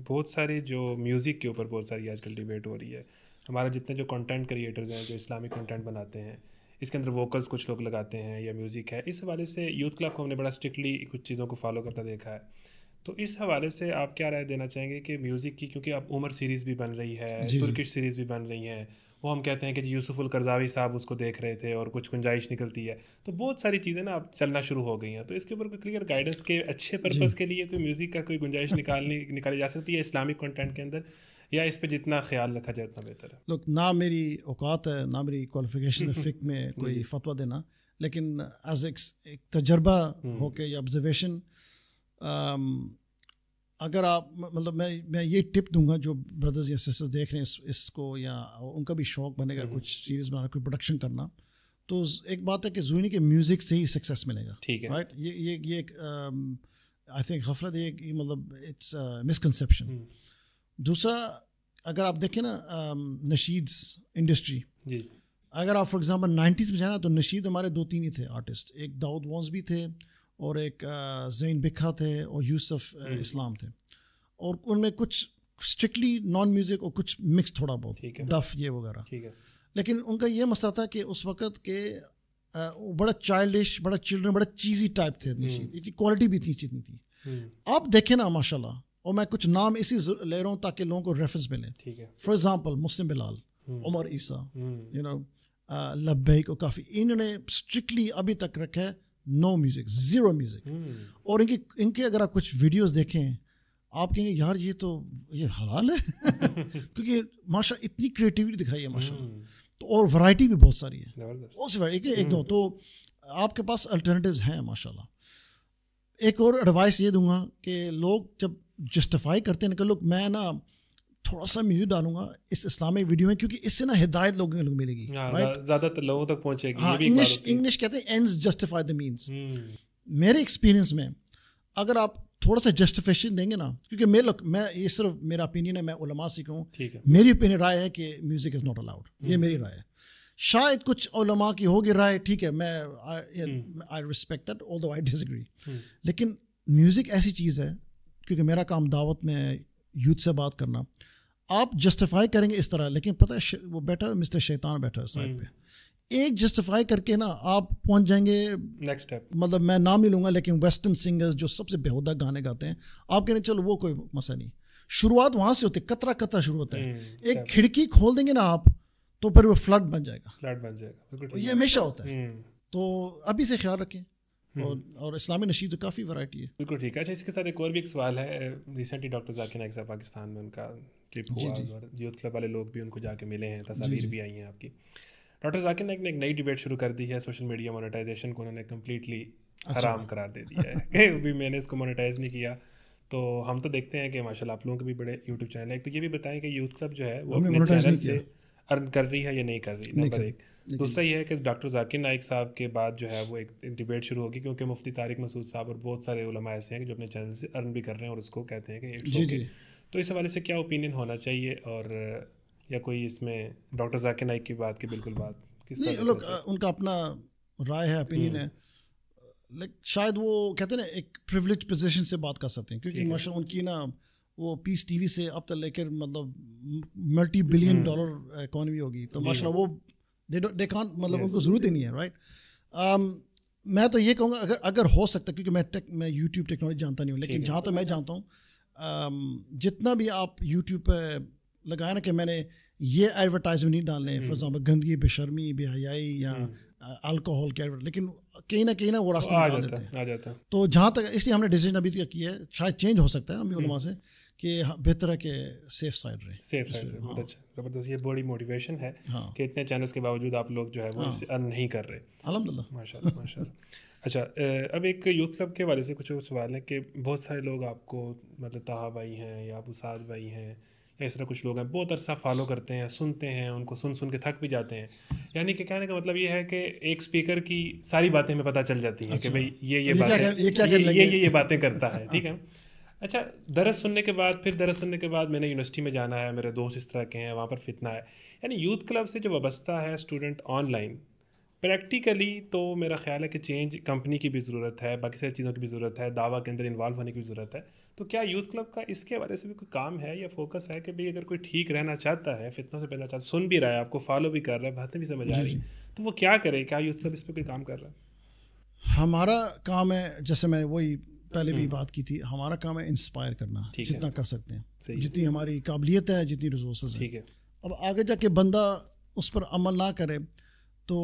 بہت سارے جو میوزک کے اوپر بہت ساری آج کل ڈیبیٹ ہو رہی ہے. ہمارے جتنے جو کنٹینٹ کریٹرز ہیں جو اسلامک کنٹینٹ بناتے ہیں، اس کے اندر ووکلز کچھ لوگ لگاتے ہیں یا میوزک ہے. اس حوالے سے یوتھ کلب کو ہم نے بڑا اسٹرکٹلی کچھ چیزوں کو فالو کرتا دیکھا ہے. تو اس حوالے سے آپ کیا رائے دینا چاہیں گے کہ میوزک کی، کیونکہ اب عمر سیریز بھی بن رہی ہے، ترکش سیریز بھی بن رہی ہیں، وہ ہم کہتے ہیں کہ یوسف القرضاوی صاحب اس کو دیکھ رہے تھے اور کچھ گنجائش نکلتی ہے، تو بہت ساری چیزیں نا اب چلنا شروع ہو گئی ہیں. تو اس کے اوپر کوئی کلیئر گائیڈنس کے اچھے پرپز کے لیے کوئی میوزک کا کوئی گنجائش نکالی جا سکتی ہے اسلامک کنٹینٹ کے اندر، یا اس پہ جتنا خیال رکھا جائے اتنا بہتر ہے؟ لوگ نہ میری اوقات ہے نہ میری کوالیفیکیشن فقہ میں کوئی فتویٰ دینا، لیکن ایز ایک تجربہ ہو کے یا آبزرویشن، اگر آپ مطلب میں یہ ٹپ دوں گا جو بردرز یا سسٹرز دیکھ رہے ہیں اس کو، یا ان کا بھی شوق بنے گا کچھ سیریز بنانا، کوئی پروڈکشن کرنا، تو ایک بات ہے کہ ضروری کہ میوزک سے ہی سکسیس ملے گا. ٹھیک ہے، رائٹ. یہ ایک آئی تھنک غفلت، یہ مطلب اٹس مسکنسیپشن. دوسرا، اگر آپ دیکھیں نا نشیدس انڈسٹری، اگر آپ فار ایگزامپل 90s میں جائیں نا تو نشید ہمارے 2-3 ہی تھے آرٹسٹ. ایک داؤد وانز بھی تھے اور ایک زین بکھا تھے اور یوسف اسلام تھے، اور ان میں کچھ اسٹرکٹلی نان میوزک اور کچھ مکس تھوڑا بہت ڈف یہ وغیرہ. لیکن ان کا یہ مسئلہ تھا کہ اس وقت کے بڑا چائلڈش، بڑا چلڈرن، بڑا چیزی ٹائپ تھے نشید، کوالٹی بھی اتنی تھی. آپ دیکھیں نا ماشاء اللہ، اور میں کچھ نام اسی لے رہا ہوں تاکہ لوگوں کو ریفرنس ملے. فار ایگزامپل مسلم بلال، عمر عیسیٰ، لبیک، اور کافی انہوں نے اسٹرکٹلی ابھی تک رکھا ہے نو میوزک، زیرو میوزک. اور ان کے اگر آپ کچھ ویڈیوز دیکھیں آپ کہیں گے یار یہ حلال ہے کیونکہ ماشاء اتنی کریٹیوٹی دکھائی ہے ماشاء اللہ. تو اور ورائٹی بھی بہت ساری ہے، بہت سی ایک دو، تو آپ کے پاس الٹرنیٹیوز ہیں ماشاء اللہ. ایک اور ایڈوائس یہ دوں گا کہ لوگ جب جسٹیفائی کرتے ہیں کہ لوگ میں نا تھوڑا سا میوزک ڈالوں گا اس اسلامک ویڈیو میں کیونکہ اس سے نا ہدایت لوگوں کو ملے گی، زیادہ تر لوگوں تک پہنچے گی. ہاں، انگلش کہتے ہیں اینڈز جسٹیفائی دا مینس. میرے ایکسپیرینس میں اگر آپ تھوڑا سا جسٹیفیکیشن دیں گے نا، کیونکہ میں یہ صرف میرا اوپینین ہے، میں علماء سے کہوں، میری اوپینین رائے ہے کہ میوزک از ناٹ الاؤڈ. یہ میری رائے ہے، شاید کچھ علماء کی ہوگی رائے، ٹھیک ہے، میں I respect that although I disagree. لیکن میوزک ایسی چیز ہے، کیونکہ میرا کام دعوت میں یوتھ سے بات کرنا، آپ جسٹیفائی کریں گے اس طرح، لیکن پتہ ہے وہ بیٹھا مسٹر شیطان بیٹھا ہے سائڈ پہ، ایک جسٹیفائی کر کے نا آپ پہنچ جائیں گے نیکسٹ اسٹیپ. مطلب میں نام نہیں لوں گا لیکن ویسٹرن سنگرز جو سب سے بےہودہ گانے گاتے ہیں، آپ کہنے چلو وہ کوئی مسئلہ نہیں. شروعات وہاں سے ہوتی ہے، قطرہ قطرہ شروع ہوتا ہے. ایک کھڑکی کھول دیں گے نا آپ تو پھر وہ فلڈ بن جائے گا. یہ ہمیشہ ہوتا ہے، تو ابھی سے خیال رکھیں. اور اسلامی نشید تو کافی ورائٹی ہے. بالکل ٹھیک ہے. اچھا، اس کے ساتھ ایک اور بھی ایک سوال ہے. ریسنٹلی ڈاکٹر ذاکر نائک صاحب پاکستان میں ان کا ٹرپ ہوا اور یوتھ کلب والے لوگ بھی ان کو جا کے ملے ہیں، تصاویر بھی آئی ہیں آپ کی. ڈاکٹر ذاکر نائک نے ایک نئی ڈیبیٹ شروع کر دی ہے، سوشل میڈیا مونیٹائزیشن کو انہوں نے کمپلیٹلی حرام قرار دے دیا ہے کہ ابھی میں نے اس کو مونیٹائز نہیں کیا. تو ہم تو دیکھتے ہیں کہ ماشاء اللہ آپ لوگوں کے بھی بڑے یوٹیوب چینل ہیں. تو یہ بھی بتائیں کہ یوتھ کلب جو ہے وہ اپنے چینل سے ارن کر رہی ہے یا نہیں کر رہی، نمبر ایک. دوسرا یہ ہے کہ ڈاکٹر ذاکر نائک صاحب کے بعد جو ہے وہ ایک ڈیبیٹ شروع ہوگی، کیونکہ مفتی طارق مسعود صاحب اور بہت سارے علماء ایسے ہیں جو اپنے چینل سے ارن بھی کر رہے ہیں اور اس کو کہتے ہیں کہ اٹس اوکے. تو اس حوالے سے کیا اوپینین ہونا چاہیے، اور یا کوئی اس میں ڈاکٹر ذاکر نائک کی بات کی بالکل بات کس طرح؟ لوگ ان کا اپنا رائے ہے، اوپینین ہے. شاید وہ کہتے ہیں نا ایک پریولیج پوزیشن سے بات کر سکتے ہیں, کیونکہ ماشاء اللہ ان کی نا وہ پیس ٹی وی سے اب تک لے کر مطلب ملٹی بلین ڈالر اکانومی ہوگی, تو ماشاء اللہ وہ دے کانٹ, مطلب ان کو ضرورت ہی نہیں ہے, رائٹ. میں تو یہ کہوں گا اگر ہو سکتا ہے, کیونکہ میں یوٹیوب ٹیکنالوجی جانتا نہیں ہوں, لیکن جہاں تک میں جانتا ہوں جتنا بھی آپ یوٹیوب پہ لگائیں نا کہ میں نے یہ ایڈورٹائزمنٹ نہیں ڈالنے, فار ایگزامپل گندگی, بے شرمی, بے حیائی یا الکوہول کے, لیکن کہیں نہ وہ راستہ نکال دیتے ہیں. تو جہاں تک اس لیے ہم نے ڈیسیجن ابھی کیا ہے, شاید چینج ہو سکتا ہے ہم علماء سے, کہ بہتر ہے کہ سیف سائڈ رہے. سیف سائڈ رہے, بہت اچھا, زبردست. یہ بڑی موٹیویشن ہے کہ اتنے چینلز کے باوجود آپ لوگ جو ہے وہ اس سے ارن نہیں کر رہے. الحمدللہ, ماشاء اللہ ماشاء اللہ. اچھا, اب ایک یوتھ کلب کے حوالے سے کچھ سوال ہے کہ بہت سارے لوگ آپ کو مطلب طاہا بھائی ہیں یا ابو سعد بھائی ہیں یا اس طرح کچھ لوگ ہیں, بہت عرصہ فالو کرتے ہیں, سنتے ہیں, ان کو سن کے تھک بھی جاتے ہیں. یعنی کہ کہنے کا مطلب یہ ہے کہ ایک اسپیکر کی ساری باتیں ہمیں پتہ چل جاتی ہیں کہ بھائی یہ باتیں کرتا ہے, ٹھیک ہے. اچھا, درس سننے کے بعد میں نے یونیورسٹی میں جانا ہے, میرے دوست اس طرح کے ہیں, وہاں پر فتنہ ہے. یعنی یوتھ کلب سے جو وابستہ ہے اسٹوڈنٹ آن لائن, پریکٹیکلی تو میرا خیال ہے کہ چینج کمپنی کی بھی ضرورت ہے, باقی ساری چیزوں کی بھی ضرورت ہے, دعویٰ کے اندر انوالو ہونے کی بھی ضرورت ہے. تو کیا یوتھ کلب کا اس کے حوالے سے بھی کوئی کام ہے یا فوکس ہے کہ بھئی اگر کوئی ٹھیک رہنا چاہتا ہے, فتنوں سے بچنا چاہتا ہے, سن بھی رہا ہے, آپ کو فالو بھی کر رہا ہے, باتیں بھی سمجھ آ رہی, تو وہ کیا کرے؟ کیا یوتھ کلب اس پہ کوئی کام کر رہا ہے؟ ہمارا کام ہے, جیسے میں وہی پہلے بھی بات کی تھی, ہمارا کام ہے انسپائر کرنا, جتنا کر سکتے ہیں, جتنی ہماری قابلیت ہے, جتنی ریسورسز ہیں. اب آگے جا کے بندہ اس پر عمل نہ کرے تو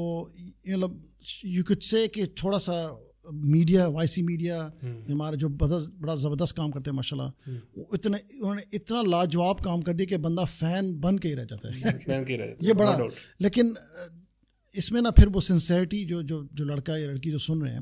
مطلب یو کڈ سے کہ تھوڑا سا میڈیا, وائی سی میڈیا ہمارے جو بڑا زبردست کام کرتے ہیں ماشاء اللہ, انہوں نے اتنا لاجواب کام کر دیا کہ بندہ فین بن کے ہی رہ جاتا ہے. یہ بڑا, لیکن اس میں نا پھر وہ سنسیئرٹی جو لڑکا یا لڑکی جو سن رہے ہیں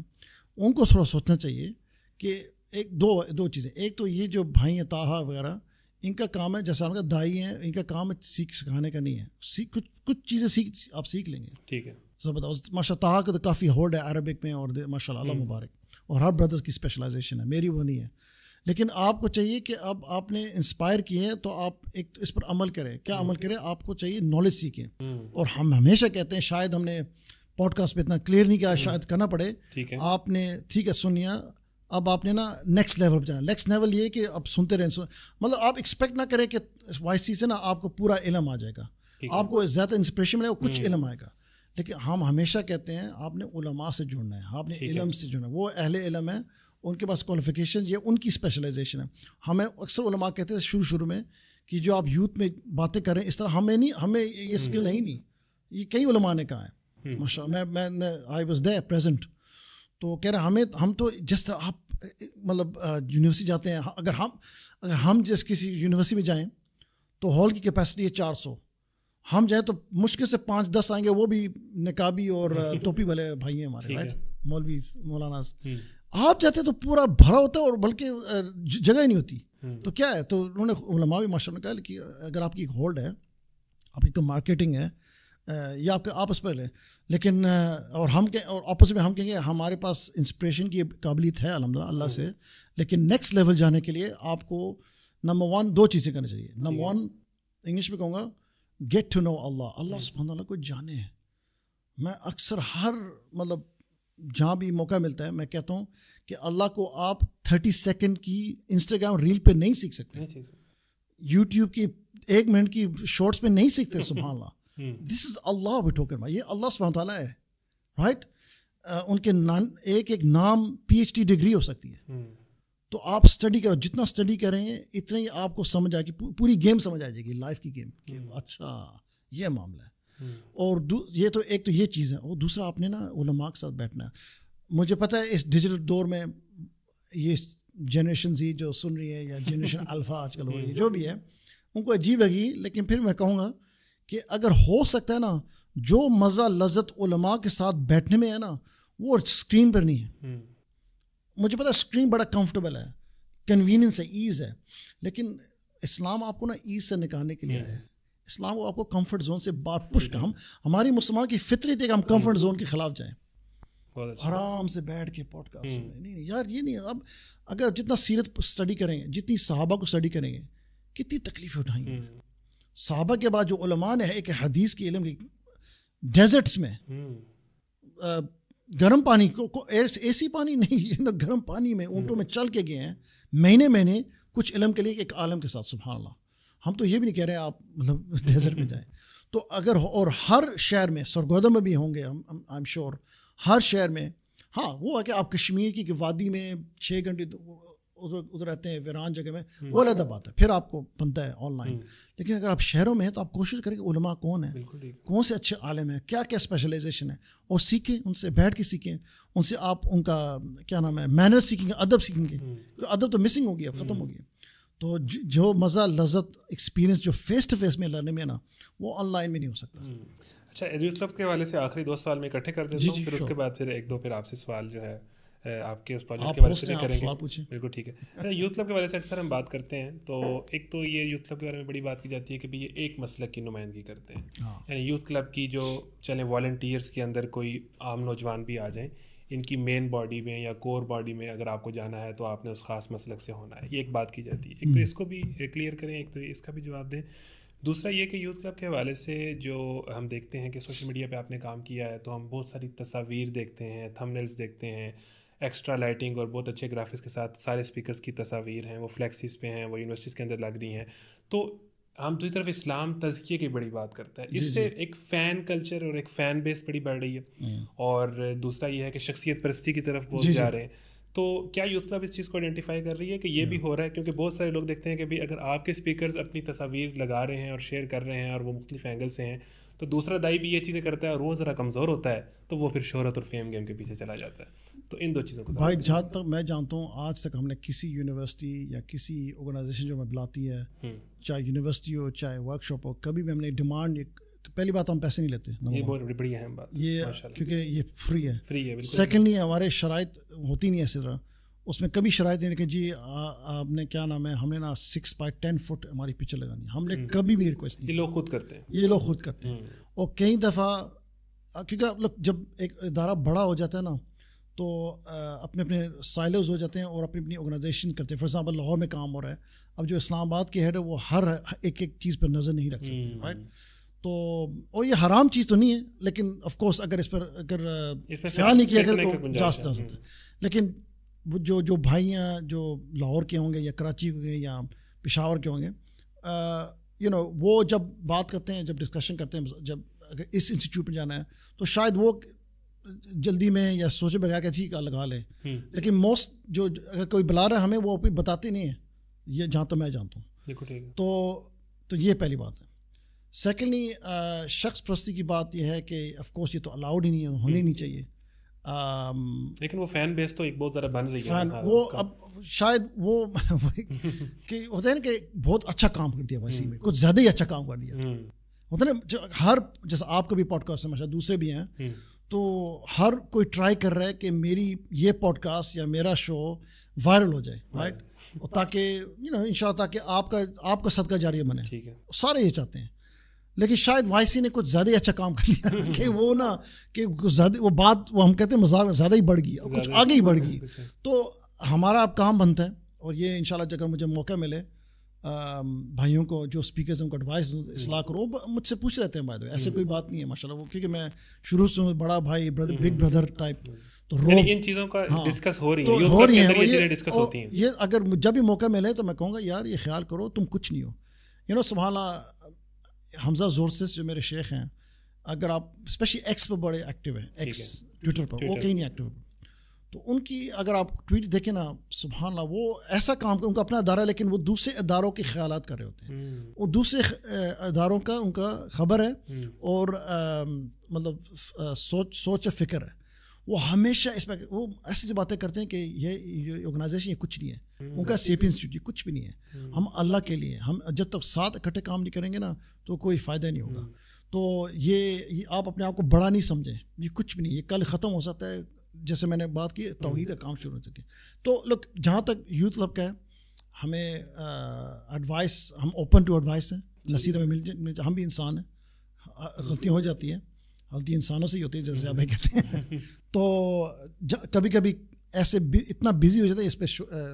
ان کو تھوڑا سوچنا چاہیے کہ ایک دو چیزیں. ایک تو یہ جو بھائی ہیں طاہا وغیرہ, ان کا کام ہے, جیسے ان کا دائی ہیں, ان کا کام ہے سکھانے کا نہیں ہے, کچھ چیزیں آپ سیکھ لیں گے, ٹھیک ہے, زبردست. ماشاء اللہ طاہا کا تو کافی ہولڈ ہے عربک میں, اور ماشاء اللہ اللہ مبارک, اور ہر بردرز کی اسپیشلائزیشن ہے, میری وہ نہیں ہے. لیکن آپ کو چاہیے کہ اب آپ نے انسپائر کیے ہیں تو آپ ایک اس پر عمل کریں. کیا عمل کریں؟ آپ کو چاہیے نالج سیکھیں. اور ہم ہمیشہ کہتے ہیں, شاید ہم نے پوڈ کاسٹ پہ اتنا کلیئر نہیں کیا, شاید کرنا پڑے. آپ نے ٹھیک ہے سن لیا, اب آپ نے نا نیکسٹ لیول پہ جانا. نیکسٹ لیول یہ کہ اب سنتے رہیں, مطلب آپ ایکسپیکٹ نہ کریں کہ وائی سی سے نا آپ کو پورا علم آ جائے گا, آپ کو زیادہ انسپریشن ملے گا, کچھ علم آئے گا. لیکن ہم ہمیشہ کہتے ہیں آپ نے علماء سے جڑنا ہے, آپ نے علم سے جڑنا ہے. وہ اہل علم ہے, ان کے پاس کوالیفیکیشن, یہ ان کی اسپیشلائزیشن ہے. ہمیں اکثر علماء کہتے ہیں شروع میں کہ جو آپ یوتھ میں باتیں کریں اس طرح, ہمیں یہ اسکل ہے ہی نہیں. یہ کئی علماء نے کہا ہے ماشاء اللہ, میں آئی واز دیئر پریزنٹ. تو کہہ رہے ہم تو جس طرح آپ مطلب یونیورسٹی جاتے ہیں, اگر ہم جس کسی یونیورسٹی میں جائیں تو ہال کی کیپیسٹی ہے 400, ہم جائیں تو مشکل سے 5-10 آئیں گے, وہ بھی نقابی اور ٹوپی والے بھائی ہیں ہمارے, رائٹ, مولوی مولانا. آپ جاتے تو پورا بھرا ہوتا ہے اور بلکہ جگہ ہی نہیں ہوتی. تو کیا ہے, تو انہوں نے علماء بھی ماشاء اللہ کہا کہ اگر آپ کی ایک ہولڈ ہے, آپ کی مارکیٹنگ ہے, یا آپ کے آپس پر لیں, لیکن اور آپس میں ہم کہیں گے ہمارے پاس انسپریشن کی قابلیت ہے الحمدللہ اللہ سے, لیکن نیکسٹ لیول جانے کے لیے آپ کو نمبر 1 2 چیزیں کرنی چاہیے. نمبر 1 انگلش میں کہوں گا گیٹ ٹو نو اللہ سبحانہ اللہ کو جانے. میں اکثر ہر مطلب جہاں بھی موقع ملتا ہے میں کہتا ہوں کہ اللہ کو آپ 30 سیکنڈ کی انسٹاگرام ریل پہ نہیں سیکھ سکتے, یوٹیوب کی 1 منٹ کی شارٹس پہ نہیں سیکھتے. سبحان اللہ, دس از اللہ وی ٹاک اباؤٹ, یہ اللہ سبحانہ تعالیٰ ہے, رائٹ. ان کے ایک نام PhD ڈگری ہو سکتی ہے. تو آپ اسٹڈی کرو, جتنا اسٹڈی کریں گے اتنا ہی آپ کو سمجھ آئے گی, پوری گیم سمجھ آ جائے گی, لائف کی گیم, کہ اچھا یہ معاملہ ہے. اور یہ تو ایک تو یہ چیز ہے, اور دوسرا آپ نے نا علماء کے ساتھ بیٹھنا ہے. مجھے پتہ ہے اس ڈیجیٹل دور میں یہ جنریشن زی جو سن رہی ہے یا جنریشن الفا آج کل ہو رہی ہے, جو بھی ہے, ان کو عجیب لگی, لیکن پھر میں کہوں گا کہ اگر ہو سکتا ہے نا, جو مزہ لذت علماء کے ساتھ بیٹھنے میں ہے نا, وہ اسکرین پر نہیں ہے. مجھے پتا اسکرین بڑا کمفرٹیبل ہے, کنوینئنس ہے, ایز ہے, لیکن اسلام آپ کو نا ایز سے نکالنے کے لیے ہے. اسلام کو آپ کو کمفرٹ زون سے باہر پش کر, ہماری مسلمان کی فطرت ہے کہ ہم کمفرٹ زون کے خلاف جائیں, آرام سے بیٹھ کے پوڈ کاسٹ میں. نہیں یار, یہ نہیں. اب اگر جتنا سیرت اسٹڈی کریں گے, جتنی صحابہ کو اسٹڈی کریں گے, کتنی تکلیفیں اٹھائیں گے. صحابہ کے بعد جو علماء نے ایک حدیث کے علم کی ڈیزرٹس میں گرم پانی کو اے سی پانی نہیں, یہ نا گرم پانی میں اونٹوں میں چل کے گئے ہیں مہینے کچھ علم کے لیے ایک عالم کے ساتھ. سبحان اللہ. ہم تو یہ بھی نہیں کہہ رہے ہیں آپ مطلب ڈیزرٹ میں جائیں. تو اگر اور ہر شہر میں سرگودا میں بھی ہوں گے آئی ایم شیور, ہر شہر میں. ہاں وہ ہے کہ آپ کشمیر کی وادی میں 6 گھنٹے ادھر رہتے ہیں ویران جگہ میں, وہ علیحدہ بات ہے, پھر آپ کو بنتا ہے آن لائن. لیکن اگر آپ شہروں میں ہیں تو آپ کوشش کریں کہ علماء کون ہیں, کون سے اچھے عالم ہیں, کیا کیا اسپیشلائزیشن ہے, اور سیکھیں ان سے, بیٹھ کے سیکھیں ان سے. آپ ان کا کیا نام ہے مینر سیکھیں گے, ادب سیکھیں گے. ادب تو مسنگ ہو گیا, ختم ہو گیا. تو جو مزہ لذت ایکسپیرینس جو فیس ٹو فیس میں لرنے میں نا, وہ آن لائن میں نہیں ہو سکتا. اچھا, یوتھ کلب کے حوالے سے آخری 2 سوال میں اکٹھے کر دیتا ہوں, پھر اس کے بعد پھر 1-2 پھر آپ سے سوال جو ہے آپ کے اس پروجیکٹ کے بارے سے کریں گے. بالکل ٹھیک ہے. یوتھ کلب کے بارے سے اکثر ہم بات کرتے ہیں, تو ایک تو یہ یوتھ کلب کے بارے میں بڑی بات کی جاتی ہے کہ بھئی یہ ایک مسلک کی نمائندگی کرتے ہیں. یعنی یوتھ کلب کی جو چلیں والنٹیئرس کے اندر کوئی عام نوجوان بھی آ جائیں, ان کی مین باڈی میں یا کور باڈی میں اگر آپ کو جانا ہے تو آپ نے اس خاص مسلک سے ہونا ہے, یہ ایک بات کی جاتی ہے. ایک تو اس کو بھی کلیئر کریں, ایک تو اس کا بھی جواب دیں. دوسرا یہ کہ یوتھ کلب کے حوالے سے جو ہم دیکھتے ہیں کہ سوشل میڈیا پہ آپ نے کام کیا ہے, تو ہم بہت ساری تصاویر دیکھتے ہیں, تھمبنیلز دیکھتے ہیں, ایکسٹرا لائٹنگ اور بہت اچھے گرافکس کے ساتھ سارے اسپیکرز کی تصاویر ہیں, وہ فلیکسیز پہ ہیں, وہ یونیورسٹیز کے اندر لگ رہی ہیں. تو ہم دوسری طرف اسلام تزکیے کی بڑی بات کرتا ہے, اس سے ایک فین کلچر اور ایک فین بیس بڑی بڑھ رہی ہے, اور دوسرا یہ ہے کہ شخصیت پرستی کی طرف بہت جا رہے ہیں. تو کیا یوتھ کلب اس چیز کو آئیڈینٹیفائی کر رہی ہے کہ یہ بھی ہو رہا ہے؟ کیونکہ بہت سارے لوگ دیکھتے ہیں کہ بھئی اگر آپ کے اسپیکرز اپنی تصاویر لگا رہے ہیں اور شیئر کر رہے ہیں اور وہ مختلف اینگل سے ہیں, تو دوسرا دائی بھی یہ چیزیں کرتا ہے اور وہ ذرا کمزور ہوتا ہے, تو وہ پھر شہرت اور فیم گیم کے پیچھے چلا جاتا ہے. تو ان 2 چیزوں کو بھائی جہاں تک میں جانتا ہوں, آج تک ہم نے کسی یونیورسٹی یا کسی آرگنائزیشن جو ہمیں بلاتی ہے, چاہے یونیورسٹی ہو چاہے ورک شاپ ہو, کبھی بھی ہم نے ڈیمانڈ, پہلی بات ہم پیسے نہیں لیتے, یہ بہت بڑی اہم بات یہ کیونکہ یہ فری ہے. بالکل. سیکنڈلی ہمارے شرائط ہوتی نہیں ایسی طرح, اس میں کبھی شرائط نہیں کہ جی آپ نے کیا نام ہے, ہم نے نا 6x10 فٹ ہماری پکچر لگانی ہے, ہم نے کبھی بھی ریکویسٹ نہیں. یہ لوگ خود کرتے ہیں, یہ لوگ خود کرتے ہیں. اور کئی دفعہ کیونکہ جب ایک ادارہ بڑا ہو جاتا ہے نا, تو اپنے اپنے سائلوز ہو جاتے ہیں اور اپنی اپنی آرگنائزیشن کرتے ہیں. فار ایگزامپل لاہور میں کام ہو رہا ہے, اب جو اسلام آباد کی ہیڈ ہے وہ ہر ایک چیز پر نظر نہیں رکھ سکتے, رائٹ. تو اور یہ حرام چیز تو نہیں ہے, لیکن آف کورس اگر اس پر اگر خیال نہیں کیا کرے تو جا سکتا ہے. لیکن جو بھائیاں جو لاہور کے ہوں گے یا کراچی کے ہوں گے یا پشاور کے ہوں گے, وہ جب بات کرتے ہیں, جب ڈسکشن کرتے ہیں, جب اگر اس انسٹیٹیوٹ میں جانا ہے تو شاید وہ جلدی میں یا سوچے بغیر کہ ٹھیک ہے لگا لیں. لیکن موسٹ جو اگر کوئی بلا رہا ہے ہمیں, وہ بتاتے نہیں ہیں, یہ جہاں تک میں جانتا ہوں. تو یہ پہلی بات ہے. سیکنڈلی شخص پرستی کی بات یہ ہے کہ آف کورس یہ تو الاؤڈ ہی نہیں ہے, ہونی نہیں چاہیے. لیکن وہ فین بیس تو ایک بہت زیادہ بن رہی ہے. وہ اب شاید وہ کہ ہوتا ہے نا کہ بہت اچھا کام کر دیا ویسے میں, کچھ زیادہ ہی اچھا کام کر دیا ہوتا ہے نا. ہر جیسے آپ کا بھی پوڈ کاسٹ ہے, ماشاء دوسرے بھی ہیں, تو ہر کوئی ٹرائی کر رہا ہے کہ میری یہ پوڈ کاسٹ یا میرا شو وائرل ہو جائے, رائٹ, تاکہ ان شاء اللہ تاکہ آپ کا صدقہ جاریہ بنے. سارے یہ چاہتے ہیں. لیکن شاید وائی سی نے کچھ زیادہ ہی اچھا کام کر لیا کہ وہ نا کہ زیادہ وہ بات وہ ہم کہتے ہیں مذاق زیادہ ہی بڑھ گئی اور کچھ آگے ہی بڑھ گئی. تو ہمارا اب کام بنتا ہے, اور یہ انشاءاللہ اگر مجھے موقع ملے بھائیوں کو جو اسپیکرز ان کو ایڈوائس اصلاح کرو, مجھ سے پوچھ رہتے ہیں بھائی, ایسے کوئی بات نہیں ہے ماشاءاللہ. وہ کیونکہ میں شروع سے بڑا بھائی بگ بردر ٹائپ, تو ان چیزوں کا ڈسکس ہو رہی ہے. یہ اگر جب بھی موقع ملے تو میں کہوں گا یار یہ خیال کرو تم کچھ نہیں ہو. سبحان اللہ, حمزہ زورسس جو میرے شیخ ہیں, اگر آپ اسپیشلی ایکس پہ بڑے ایکٹیو ہیں, ایکس ٹویٹر پر, وہ کہیں نہیں ایکٹیو, تو ان کی اگر آپ ٹویٹ دیکھیں نا, سبحان اللہ, وہ ایسا کام ان کا اپنا ادارہ ہے, لیکن وہ دوسرے اداروں کے خیالات کر رہے ہوتے ہیں. وہ دوسرے اداروں کا ان کا خبر ہے, اور مطلب سوچ و فکر ہے. وہ ہمیشہ اس میں وہ ایسی باتیں کرتے ہیں کہ یہ آرگنائزیشن یہ کچھ نہیں ہے, ان کا سیپی انسٹیٹیوٹ یہ کچھ بھی نہیں ہے. ہم اللہ کے لیے, ہم جب تک ساتھ اکٹھے کام نہیں کریں گے نا تو کوئی فائدہ نہیں ہوگا. تو یہ آپ اپنے آپ کو بڑا نہیں سمجھیں, یہ کچھ بھی نہیں, یہ کل ختم ہو سکتا ہے. جیسے میں نے بات کی توحید کا کام شروع ہو سکے. تو لوگ جہاں تک یوتھ کلب کا ہے, ہمیں ایڈوائس, ہم اوپن ٹو ایڈوائس ہیں, نصیحت ہمیں مل, ہم بھی انسان ہیں, غلطیاں ہو جاتی ہیں, غلطی انسانوں سے ہی ہوتی ہے جیسے آپ کہتے ہیں. تو کبھی کبھی ایسے اتنا بزی ہو جاتا ہے, اس پہ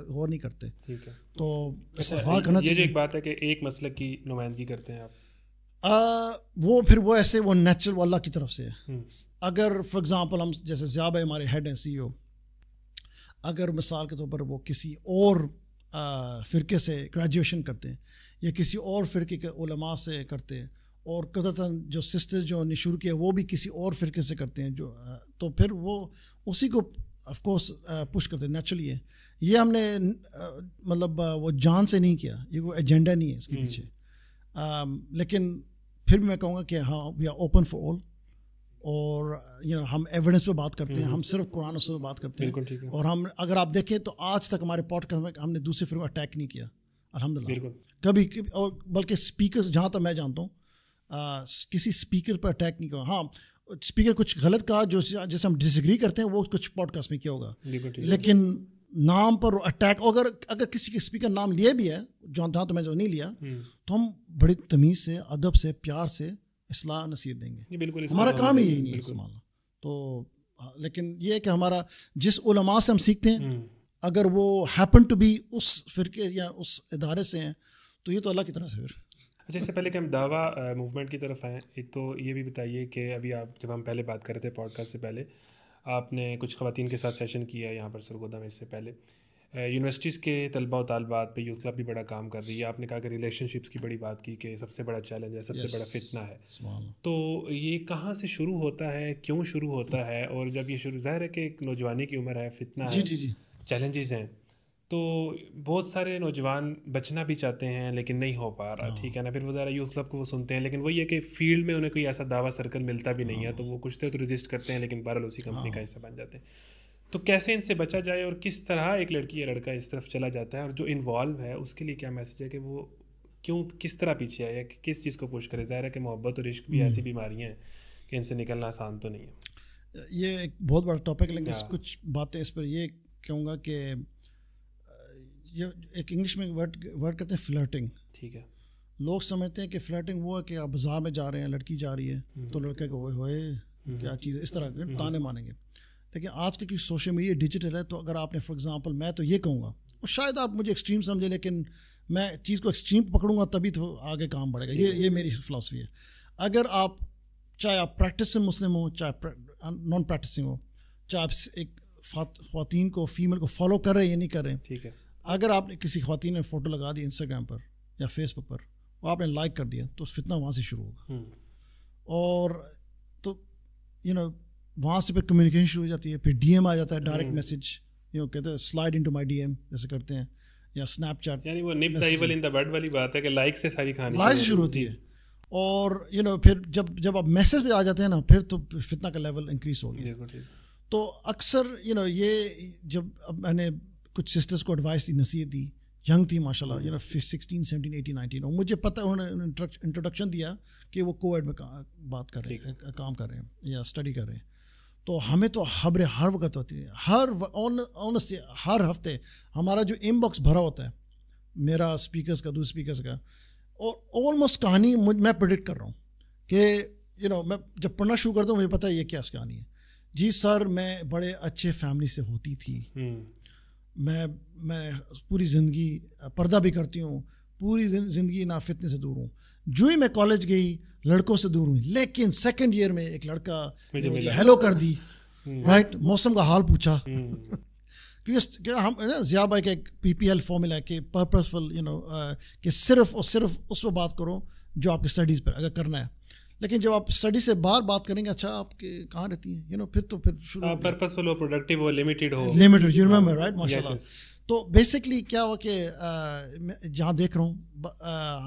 غور نہیں کرتے. ٹھیک ہے, تو استغفار کرنا چاہیے. یہ جو ایک بات ہے کہ ایک مسلک کی نمائندگی کرتے ہیں آپ, وہ پھر وہ ایسے وہ نیچرل اللہ کی طرف سے ہے. اگر فار ایگزامپل ہم جیسے ضیاء بھائی ہمارے ہیڈ ہیں CEO, اگر مثال کے طور پر وہ کسی اور فرقے سے گریجویشن کرتے ہیں یا کسی اور فرقے کے علماء سے کرتے ہیں, اور قدرتاً جو سسٹرز جو نے شروع کیا وہ بھی کسی اور فرقے سے کرتے ہیں جو, تو پھر وہ اسی کو آف کورس پش کرتے ہیں, نیچرلی ہے. یہ ہم نے مطلب وہ جان سے نہیں کیا, یہ کوئی ایجنڈا نہیں ہے اس کے پیچھے. لیکن پھر بھی میں کہوں گا کہ ہاں we are open for all, اور ہم ایویڈنس پہ بات کرتے ہیں, ہم صرف قرآن و سنت پہ بات کرتے ہیں. اور ہم اگر آپ دیکھیں تو آج تک ہمارے پوڈ کاسٹ میں ہم نے دوسرے فرقے کو اٹیک نہیں کیا الحمدللہ کبھی. اور بلکہ اسپیکر جہاں تک میں جانتا ہوں کسی اسپیکر پر اٹیک نہیں کیا. ہاں اسپیکر کچھ غلط کہا جو جیسے ہم ڈس ایگری کرتے ہیں وہ کچھ پوڈ کاسٹ میں کیا ہوگا, لیکن نام پر اٹیک اگر کسی کے اسپیکر نام لیے بھی ہے جہاں تو میں جو نہیں لیا, تو ہم بڑی تمیز سے ادب سے پیار سے اصلاح نصیحت دیں گے. ہمارا کام ہی یہی نہیں ہے سنبھالنا. تو لیکن یہ ہے کہ ہمارا جس علماء سے ہم سیکھتے ہیں اگر وہ ہیپن ٹو بی اس فرقے یا اس ادارے سے ہیں تو یہ تو اللہ کی طرف سے. پھر اچھا, اس سے پہلے کہ ہم دعویٰ موومنٹ کی طرف آئیں, ایک تو یہ بھی بتائیے کہ ابھی آپ جب ہم پہلے بات کر رہے تھے پوڈ کاسٹ سے پہلے, آپ نے کچھ خواتین کے ساتھ سیشن کیا ہے یہاں پر سرگودا میں. اس سے پہلے یونیورسٹیز کے طلباء و طالبات پہ یوتھ کلب بھی بڑا کام کر رہی ہے. آپ نے کہا کہ ریلیشن شپس کی بڑی بات کی کہ سب سے بڑا چیلنج ہے, سب سے بڑا فتنہ ہے. تو یہ کہاں سے شروع ہوتا ہے, کیوں شروع ہوتا ہے, اور جب یہ شروع, ظاہر ہے کہ ایک نوجوانی کی عمر ہے, فتنہ ہے, چیلنجز ہیں, تو بہت سارے نوجوان بچنا بھی چاہتے ہیں لیکن نہیں ہو پا رہا, ٹھیک ہے نا. پھر وہ ذرا یوتھ کلب کو وہ سنتے ہیں, لیکن وہی ہے کہ فیلڈ میں انہیں کوئی ایسا دعویٰ سرکل ملتا بھی نہیں ہے, تو وہ کچھ تو رجسٹ کرتے ہیں لیکن بہرحال اسی کمپنی کا حصہ بن جاتے ہیں. تو کیسے ان سے بچا جائے, اور کس طرح ایک لڑکی یا لڑکا اس طرف چلا جاتا ہے, اور جو انوالو ہے اس کے لیے کیا میسیج ہے کہ وہ کیوں کس طرح پیچھے آئے, کہ کس چیز کو پوش کرے. ظاہر ہے کہ محبت اور عشق بھی ایسی بیماریاں ہیں کہ ان سے نکلنا آسان تو نہیں ہے. یہ ایک بہت بڑا ٹاپک ہے, لیکن کچھ باتیں اس پر یہ کہوں گا کہ یہ ایک انگلش میں ورڈ کہتے ہیں فلرٹنگ. ٹھیک ہے, لوگ سمجھتے ہیں کہ فلرٹنگ وہ ہے کہ آپ بازار میں جا رہے ہیں, لڑکی جا رہی ہے تو لڑکے کو ہوئے کیا چیز, اس طرح کے تانے مانیں گے. لیکن آج کل کی سوشل میڈیا ڈیجیٹل ہے, تو اگر آپ نے فار ایگزامپل, میں تو یہ کہوں گا, اور شاید آپ مجھے ایکسٹریم سمجھیں, لیکن میں چیز کو ایکسٹریم پکڑوں گا تبھی تو آگے کام بڑھے گا. یہ میری فلاسفی ہے. اگر آپ چاہے آپ پریکٹسنگ مسلم ہو چاہے نان پریکٹسنگ ہو, چاہے آپ ایک خواتین کو فیمیل کو فالو کر رہے ہیں یا نہیں کر رہے ہیں, ٹھیک ہے, اگر آپ نے کسی خواتین نے فوٹو لگا دی انسٹاگرام پر یا فیس بک پر, وہ آپ نے لائک کر دیا, تو فتنہ وہاں سے شروع ہوگا. اور تو وہاں سے پھر کمیونیکیشن شروع ہو جاتی ہے. پھر DM آ جاتا ہے, ڈائریکٹ میسج, کہتے ہیں سلائڈ انٹو مائی DM جیسے کرتے ہیں, یا اسنیپ چیٹ, یعنی وہ نپ ایول ان دی بڈ والی بات ہے کہ لائک سے ساری کہانی لائک سے شروع ہوتی ہے. اور پھر جب آپ میسج پہ آ جاتے ہیں نا, پھر تو فتنہ کا لیول انکریز ہو گیا. تو اکثر یہ جب اب میں نے کچھ سسٹرس کو ایڈوائس دی, نصیحت دی, ینگ تھی ماشاء اللہ, 16, 17, 18, 19, اور مجھے پتہ انہوں نے انٹروڈکشن دیا کہ وہ کووڈ میں بات کر رہے ہیں, کام کر رہے ہیں یا اسٹڈی کر رہے ہیں. تو ہمیں تو خبریں ہر وقت ہوتی ہیں, ہر ہفتے ہمارا جو ان باکس بھرا ہوتا ہے, میرا اسپیکرس کا, دوسرے اسپیکرس کا, اور آلموسٹ کہانی میں پریڈکٹ کر رہا ہوں کہ میں جب پڑھنا شروع کرتا ہوں مجھے پتہ ہے یہ کیا کہانی ہے. جی سر, میں بڑے اچھے فیملی سے ہوتی تھی, میں پوری زندگی پردہ بھی کرتی ہوں, پوری زندگی نا فتنے سے دور ہوں. جو ہی میں کالج گئی لڑکوں سے دور ہوں, لیکن سیکنڈ ایئر میں ایک لڑکا ہیلو کر دی, رائٹ, موسم کا حال پوچھا, کیونکہ ہم ضیاء بھائی کا ایک PPL فارمولا ہے کہ پرپسفل کہ صرف اور صرف اس پہ بات کرو جو آپ کی اسٹڈیز پر اگر کرنا ہے. لیکن جب آپ اسٹڈی سے باہر بات کریں گے, اچھا آپ کے کہاں رہتی ہیں, پھر شروع پرپسفل ہو, پروڈکٹیو ہو, لمیٹڈ ہو, یو ریممبر رائٹ, ماشاء اللہ. تو بیسکلی کیا ہوا کہ جہاں دیکھ رہا ہوں,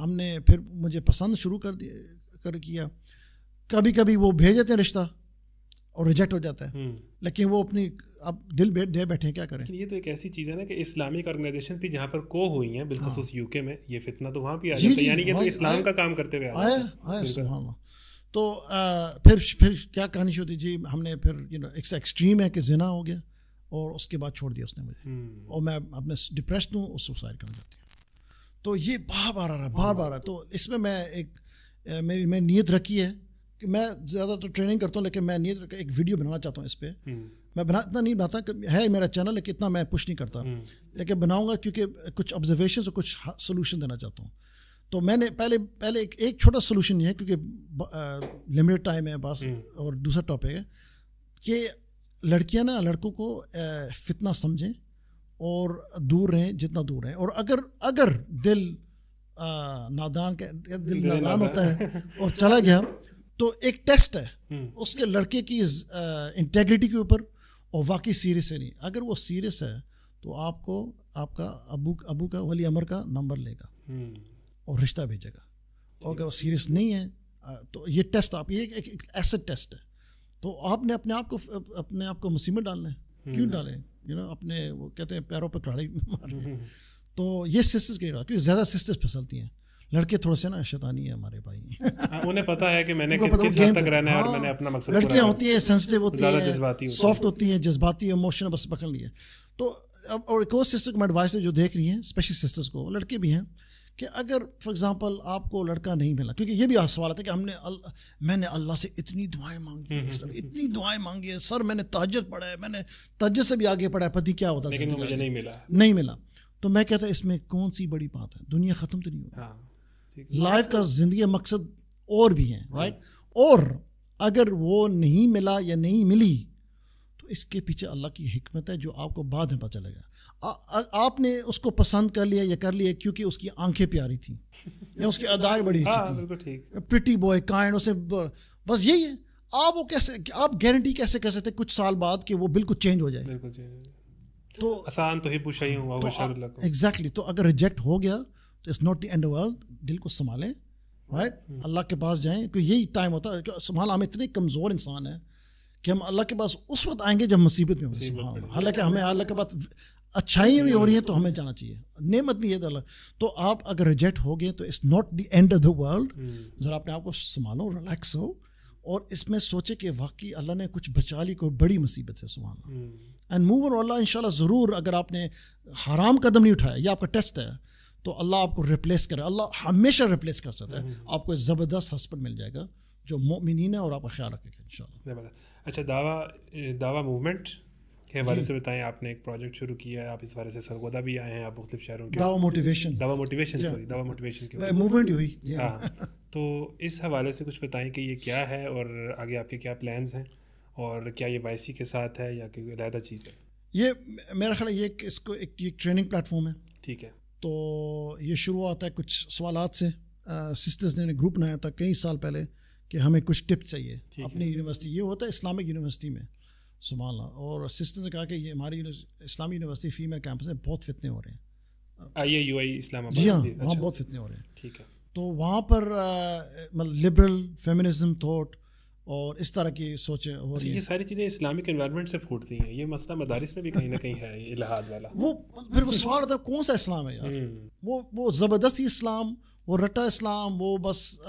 ہم نے پھر مجھے پسند شروع کر کیا. کبھی کبھی وہ بھیج دیتے ہیں رشتہ اور ریجیکٹ ہو جاتا ہے, لیکن وہ اپنی اب دل دے بیٹھے کیا کریں. یہ تو ایک ایسی چیز ہے نا کہ اسلامک آرگنائزیشن بھی جہاں پر کو ہوئی ہیں, بالخصوص UK میں, یہ فتنہ تو وہاں بھی آ جاتا ہے, یعنی کہ تو اسلام کا کام کرتے ہوئے آیا. سبحان اللہ. تو پھر کیا کہانی شروع ہوتی, جی ہم نے پھر ایک ایکسٹریم ہے کہ زنا ہو گیا, اور اس کے بعد چھوڑ دیا اس نے مجھے, اور میں اپنے ڈپریسڈ ہوں, اور سوسائڈ کرنا چاہتی ہوں. تو یہ بار بار ہے. تو اس میں میں نیت رکھی ہے کہ میں زیادہ تو ٹریننگ کرتا ہوں, لیکن میں نیت ایک ویڈیو بنانا چاہتا ہوں اس پہ. میں اتنا نہیں بناتا, ہے میرا چینل لیکن اتنا میں پش نہیں کرتا, لیکن بناؤں گا کیونکہ کچھ آبزرویشنز اور کچھ سولوشن دینا چاہتا ہوں. تو میں نے پہلے ایک چھوٹا سولوشن یہ ہے کیونکہ لمیٹڈ ٹائم ہے بس, اور دوسرا ٹاپک ہے کہ لڑکیاں نا لڑکوں کو فتنہ سمجھیں اور دور رہیں جتنا دور رہیں, اور اگر دل نادان ہوتا ہے اور چلا گیا تو ایک ٹیسٹ ہے اس کے لڑکے کی انٹیگریٹی کے اوپر, اور واقعی سیریس ہے نہیں. اگر وہ سیریس ہے تو آپ کا ابو کا ولی امر کا نمبر لے گا اور رشتہ بھیجے گا, اور اگر وہ سیریس نہیں ہے تو یہ ٹیسٹ آپ یہ ایک ایسڈ ٹیسٹ ہے. تو آپ نے اپنے آپ کو مصیبت ڈالنا ہے, کیوں ڈالیں اپنے وہ کہتے ہیں پیروں پہ کڑھائی ماریں. تو یہ سسٹرز کے کیونکہ زیادہ سسٹرز پھسلتی ہیں, لڑکے تھوڑے سے نا شیطانی ہے ہمارے بھائی, انہیں پتا ہے کہ میں نے کس حد تک رہنا ہے اور میں نے اپنا مقصد. لڑکیاں ہوتی ہیں سینسٹیو ہوتی ہیں, سافٹ ہوتی ہیں, جذباتی ایموشن بس پکڑ لیے. تو اب اور ایک اور سسٹر کو میں ایڈوائس جو دیکھ رہی ہیں اسپیشلی سسٹرز کو, لڑکے بھی ہیں, کہ اگر فار ایگزامپل آپ کو لڑکا نہیں ملا, کیونکہ یہ بھی سوال آتا ہے کہ میں نے اللہ سے اتنی دعائیں مانگی ہیں, اتنی دعائیں مانگی ہیں سر, میں نے تہجد پڑھا ہے, میں نے تہجد سے بھی آگے پڑھا ہے, پتی کیا ہوتا ہے لیکن مجھے نہیں ملا. تو میں کہتا اس میں کون سی بڑی بات ہے, دنیا ختم تو نہیں ہوگی, لائف کا زندگی مقصد اور بھی ہیں, رائٹ. اور اگر وہ نہیں ملا یا نہیں ملی تو اس کے پیچھے اللہ کی حکمت ہے جو آپ کو بعد میں پتہ چلے گا. آپ نے اس کو پسند کر لیا یا کر لیا کیونکہ اس کی آنکھیں پیاری تھیں یا اس کی ادائیں بڑی اچھی تھیں, پریٹی بوائے کائنڈ, اسے بس یہی ہے. آپ وہ کیسے, آپ گارنٹی کیسے کر سکتے کچھ سال بعد کہ وہ بالکل چینج ہو جائے. تو آسان تو ہی پوچھا ہی ہوا ایگزیکٹلی. تو اگر ریجیکٹ ہو گیا تو it's not the end world, دل کو سنبھالیں, رائٹ, اللہ کے پاس جائیں, کیونکہ یہی ٹائم ہوتا ہے سنبھال. ہم اتنے کمزور انسان ہیں کہ ہم اللہ کے پاس اس وقت آئیں گے جب مصیبت میں ہوں. حالانکہ ہمیں اللہ کے پاس اچھائی بھی ہو رہی ہے تو ہمیں جانا چاہیے, نعمت بھی ہے اللہ. تو آپ اگر ریجیکٹ ہو گئے تو it's not the end of the world. ذرا اپنے آپ کو سنبھالو, ریلیکس ہو, اور اس میں سوچے کہ واقعی اللہ نے کچھ بچا لی کوئی بڑی مصیبت سے, سبحان اللہ, اینڈ موو آن. اللہ انشاءاللہ ضرور, اگر آپ نے حرام قدم نہیں اٹھایا, یہ آپ کا ٹیسٹ ہے, تو اللہ آپ کو ریپلیس کرے. اللہ ہمیشہ ریپلیس کر سکتا ہے. آپ کو ایک زبردست ہسبینڈ مل جائے گا جو مومنین ہے اور آپ کا خیال رکھے گا انشاءاللہ. اچھا, دعویٰ موومنٹ کے حوالے سے بتائیں. آپ نے ایک پروجیکٹ شروع کیا ہے, آپ اس حوالے سے سرگودا بھی آئے ہیں, آپ مختلف شہروں کے. دعویٰ موٹیویشن کی موومنٹ ہوئی. تو اس حوالے سے کچھ بتائیں کہ یہ کیا ہے اور آگے آپ کے کیا پلانز ہیں, اور کیا یہ YC کے ساتھ ہے یا کوئی علیحدہ چیز ہے؟ یہ میرا خیال ہے یہ اس کو ایک ٹریننگ پلیٹ فارم ہے. ٹھیک ہے. تو یہ شروع ہوتا ہے کچھ سوالات سے. سسٹرز نے گروپ بنایا تھا کئی سال پہلے کہ ہمیں کچھ ٹپ چاہیے اپنی یونیورسٹی. یہ ہوتا ہے اسلامک یونیورسٹی میں, سبحان اللہ. اور سسٹر نے کہا کہ یہ ہماری اسلامی یونیورسٹی فیمیل کیمپس میں بہت فتنے ہو رہے ہیں. IAUI اسلام آباد. جی ہاں, وہاں بہت فتنے ہو رہے ہیں. ٹھیک ہے. تو وہاں پر مطلب لبرل فیمنزم تھاٹ اور اس طرح کی سوچیں ہو رہی ہیں. یہ ساری چیزیں اسلامک انوائرمنٹ سے پھوٹتی ہیں. یہ مسئلہ مدارس میں بھی کہیں نہ کہیں ہے, یہ الہاد والا. وہ پھر وہ سوال ہوتا ہے کون سا اسلام ہے یار؟ وہ زبردستی اسلام, وہ رٹا اسلام, وہ بس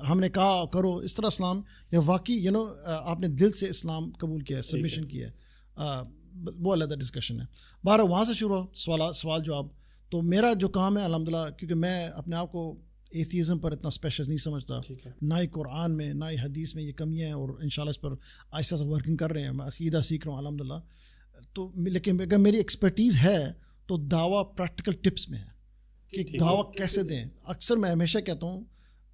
ہم نے کہا کرو اس طرح اسلام, یا واقعی آپ نے دل سے اسلام قبول کیا ہے, سبمیشن کیا ہے, وہ علیحدہ ڈسکشن ہے. بہرحال وہاں سے شروع ہو سوال جواب. تو میرا جو کام ہے الحمدللہ, کیونکہ میں اپنے آپ کو ایتھیزم پر اتنا اسپیشل نہیں سمجھتا, نہ ہی قرآن میں نہ ہی حدیث میں یہ کمیاں ہیں, اور انشاءاللہ اس پر آہستہ سے ورکنگ کر رہے ہیں. میں عقیدہ سیکھ رہا ہوں الحمدللہ. تو لیکن اگر میری ایکسپرٹیز ہے تو دعویٰ پریکٹیکل ٹپس میں ہے کہ دعویٰ کیسے دیں. اکثر میں ہمیشہ کہتا ہوں,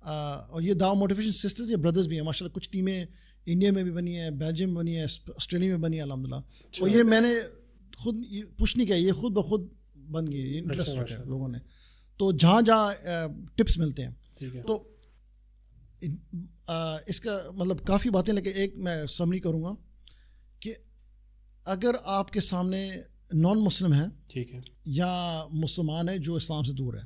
اور یہ دعویٰ موٹیویشن سسٹرز یا بردرز بھی ہیں ماشاء اللہ. کچھ ٹیمیں انڈیا میں بھی بنی ہیں, بیلجیم میں بنی ہے, آسٹریلیا میں بنی ہے الحمدللہ. اور یہ میں نے خود پوچھ نہیں کیا, یہ خود بخود بن گئی, یہ انٹرسٹ رکھا لوگوں نے. تو جہاں ٹپس ملتے ہیں تو اس کا مطلب کافی باتیں, لیکن ایک میں سمری کروں گا کہ اگر آپ کے سامنے نان مسلم ہے, ٹھیک ہے, یا مسلمان ہے جو اسلام سے دور ہے,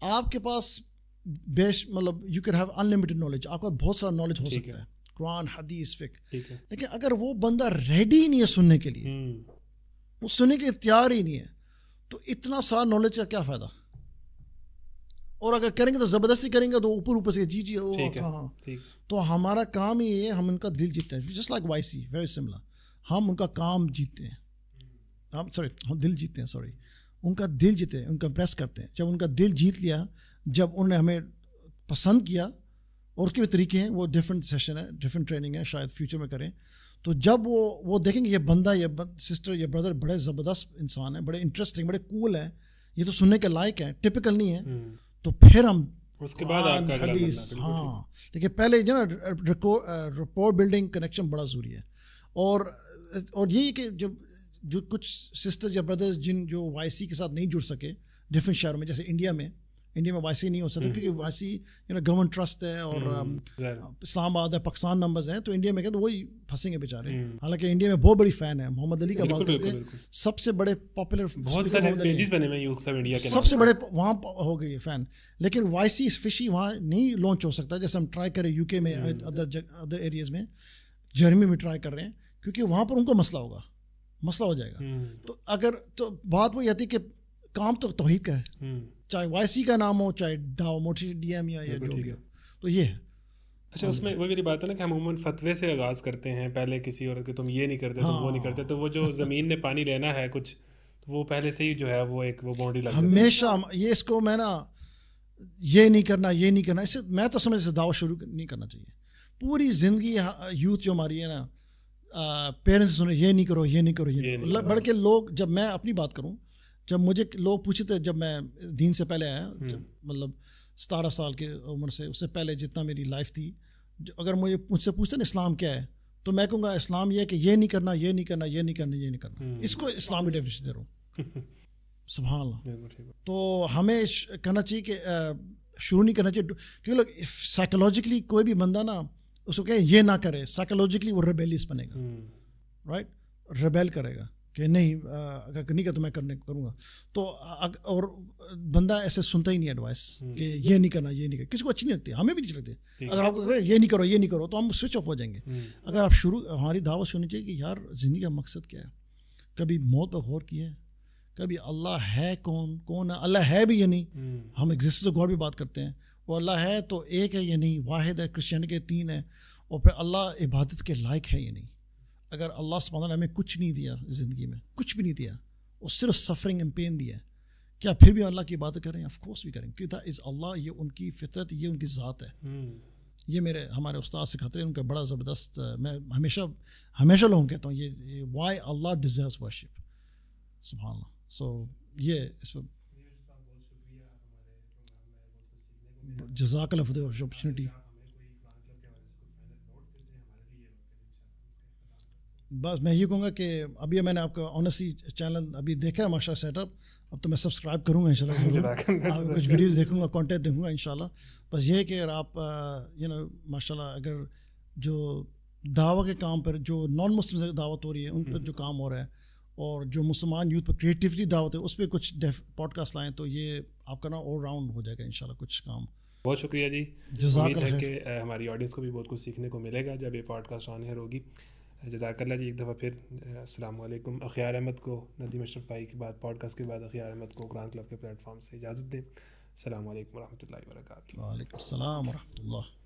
آپ کے پاس مطلب you can have unlimited knowledge, آپ کا بہت سارا نالج ہو سکتا ہے, قرآن حدیث فقہ, لیکن اگر وہ بندہ ریڈی ہی نہیں ہے سننے کے لیے, وہ سننے کے تیار ہی نہیں ہے, تو اتنا سارا نالج کا کیا فائدہ. اور اگر کریں گے تو زبردستی کریں گے تو اوپر سے جی ہاں. تو ہمارا کام ہی یہ, ہم ان کا دل جیتتے ہیں, just like YC, very similar. ہم ان کا کام جیتتے ہیں, ہم دل جیتتے ہیں, ان کا دل جیتے ہیں, ان کا امپریس کرتے ہیں. جب ان کا دل جیت لیا, جب انہوں نے ہمیں پسند کیا, اور اس کے بھی طریقے ہیں, وہ ڈفرینٹ سیشن ہے, ڈفرینٹ ٹریننگ ہے, شاید فیوچر میں کریں. تو جب وہ دیکھیں گے یہ بندہ, یہ سسٹر, یہ بردر بڑے زبردست انسان ہے, بڑے انٹرسٹنگ, بڑے کول ہے, یہ تو سننے کے لائق ہے, ٹپکل نہیں ہے, تو پھر ہم اس کے بعد آپ کا حدیث. ہاں لیکن پہلے جو نا رپورٹ بلڈنگ کنیکشن بڑا ضروری ہے. اور یہی کہ جو کچھ سسٹرز یا بردرز جو وائی سی کے ساتھ نہیں جڑ سکے ڈفرینٹ شہروں میں, جیسے انڈیا میں وائی سی نہیں ہو سکتا کیونکہ وائی سی گورنمنٹ ٹرسٹ ہے اور اسلام آباد ہے, پاکستان نمبرز ہیں, تو انڈیا میں کہتے وہی پھنسیں گے بیچارے. حالانکہ انڈیا میں بہت بڑی فین ہے محمد علی کا, بات کرتے ہیں سب سے بڑے پاپولر, بہت سارے پیجز بنے ہوئے یوتھ کلب انڈیا کے, سب سے بڑے وہاں ہو گئی فین. لیکن وائی سی اسپیشلی وہاں نہیں لانچ ہو سکتا جیسے ہم ٹرائی کریں یو کے میں, ادر ایریاز میں, جرمنی میں ٹرائی کر رہے ہیں, کیونکہ وہاں پر ان کو مسئلہ ہو جائے گا. تو اگر تو بات وہی آتی کہ کام تو توحید کا ہے, چاہے وائی سی کا نام ہو, چاہے ڈاؤ موٹی ڈی ایم یا جو بھی ہو, تو یہ ہے. اچھا اس میں وہ میری بات ہے نا کہ ہم عموماً فتوے سے آغاز کرتے ہیں پہلے کسی اور کہ تم یہ نہیں کرتے, تم وہ نہیں کرتے, تو وہ جو زمین نے پانی لینا ہے کچھ, تو وہ پہلے سے ہی جو ہے وہ ایک وہ باؤنڈری لگ ہمیشہ یہ اس کو میں نا یہ نہیں کرنا اس سے میں تو سمجھ سے دعوت شروع نہیں کرنا چاہیے. پوری زندگی یوتھ جو ہماری ہے نا, پیرنٹس سنے یہ نہیں کرو, بلکہ لوگ, جب میں اپنی بات کروں, جب مجھے لوگ پوچھے تھے, جب میں دین سے پہلے آیا, مطلب 17 سال کی عمر سے, اس سے پہلے جتنا میری لائف تھی, اگر مجھ سے پوچھتے نا اسلام کیا ہے, تو میں کہوں گا اسلام یہ ہے کہ یہ نہیں کرنا. اس کو اسلامی ڈیفینیشن دے رہا ہوں. سبحان اللہ. تو ہمیں کرنا چاہیے کہ شروع نہیں کرنا چاہیے, کیونکہ لوگ سائیکولوجیکلی کوئی بھی بندہ نا اس کو کہ یہ نہ کرے, سائیکولوجیکلی وہ ریبیلیس بنے گا, رائٹ, ریبیل کرے گا کہ نہیں, اگر نہیں کرتا میں کروں گا. تو اور بندہ ایسے سنتا ہی نہیں ایڈوائس کہ یہ نہیں کرنا, کسی کو اچھی نہیں لگتی, ہمیں بھی نہیں لگتی. اگر آپ کو یہ نہیں کرو تو ہم سوئچ آف ہو جائیں گے. اگر آپ ہماری دعوت سننی چاہیے کہ یار زندگی کا مقصد کیا ہے, کبھی موت پہ غور کیا ہے, کبھی اللہ ہے کون ہے, اللہ ہے بھی یا نہیں. ہم ایگزسٹنس آف گاڈ بھی بات کرتے ہیں, وہ اللہ ہے تو ایک ہے یا نہیں, واحد ہے, کرسچینٹی کے 3 ہے, اور پھر اللہ عبادت کے لائق ہے یا نہیں. اگر اللہ سبحانہ نے ہمیں کچھ نہیں دیا زندگی میں, کچھ بھی نہیں دیا, اور صرف سفرنگ اینڈ پین دیا ہے, کیا پھر بھی اللہ کی عبادت کریں؟ آف کورس بھی کریں, کیونکہ از اللہ, یہ ان کی فطرت, یہ ان کی ذات ہے. یہ ہمارے استاد سکھاتے ہیں, ان کا بڑا زبردست, میں ہمیشہ لوگوں کہتا ہوں یہ وائی اللہ ڈیزروز ورشپ. سبحان اللہ. سو یہ اس پہ جزاک اللہ فار دی اپرچونٹی. بس میں یہ کہوں گا کہ ابھی میں نے آپ کا آنیسٹلی چینل ابھی دیکھا ہے ماشاء اللہ سیٹ اپ, اب تو میں سبسکرائب کروں گا انشاءاللہ, کچھ ویڈیوز دیکھوں گا, کانٹینٹ دیکھوں گا انشاءاللہ. بس یہ ہے کہ اگر آپ ماشاء اللہ اگر جو دعوت کے کام پر, جو نان مسلم سے دعوت ہو رہی ہے ان پر جو کام ہو رہا ہے, اور جو مسلمان یوتھ پر کریٹیوٹی دعوت ہے اس پہ کچھ پوڈ کاسٹ لائیں, تو یہ آپ کا نا آل راؤنڈ ہو جائے گا انشاءاللہ کچھ کام. بہت شکریہ جی. جزاک اللہ, کہ ہماری آڈینس کو بھی بہت کچھ سیکھنے کو ملے گا جب یہ پوڈ کاسٹ آن ایئر ہوگی. جزاک اللہ جی. ایک دفعہ پھر السلام علیکم. اخیار احمد کو ندیم اشرف بھائی کے بعد پوڈ کاسٹ کے بعد اخیار احمد کو قرآن کلب کے پلیٹ فارم سے اجازت دیں. السلام علیکم ورحمۃ اللہ وبرکاتہ. وعلیکم السلام ورحمۃ اللہ.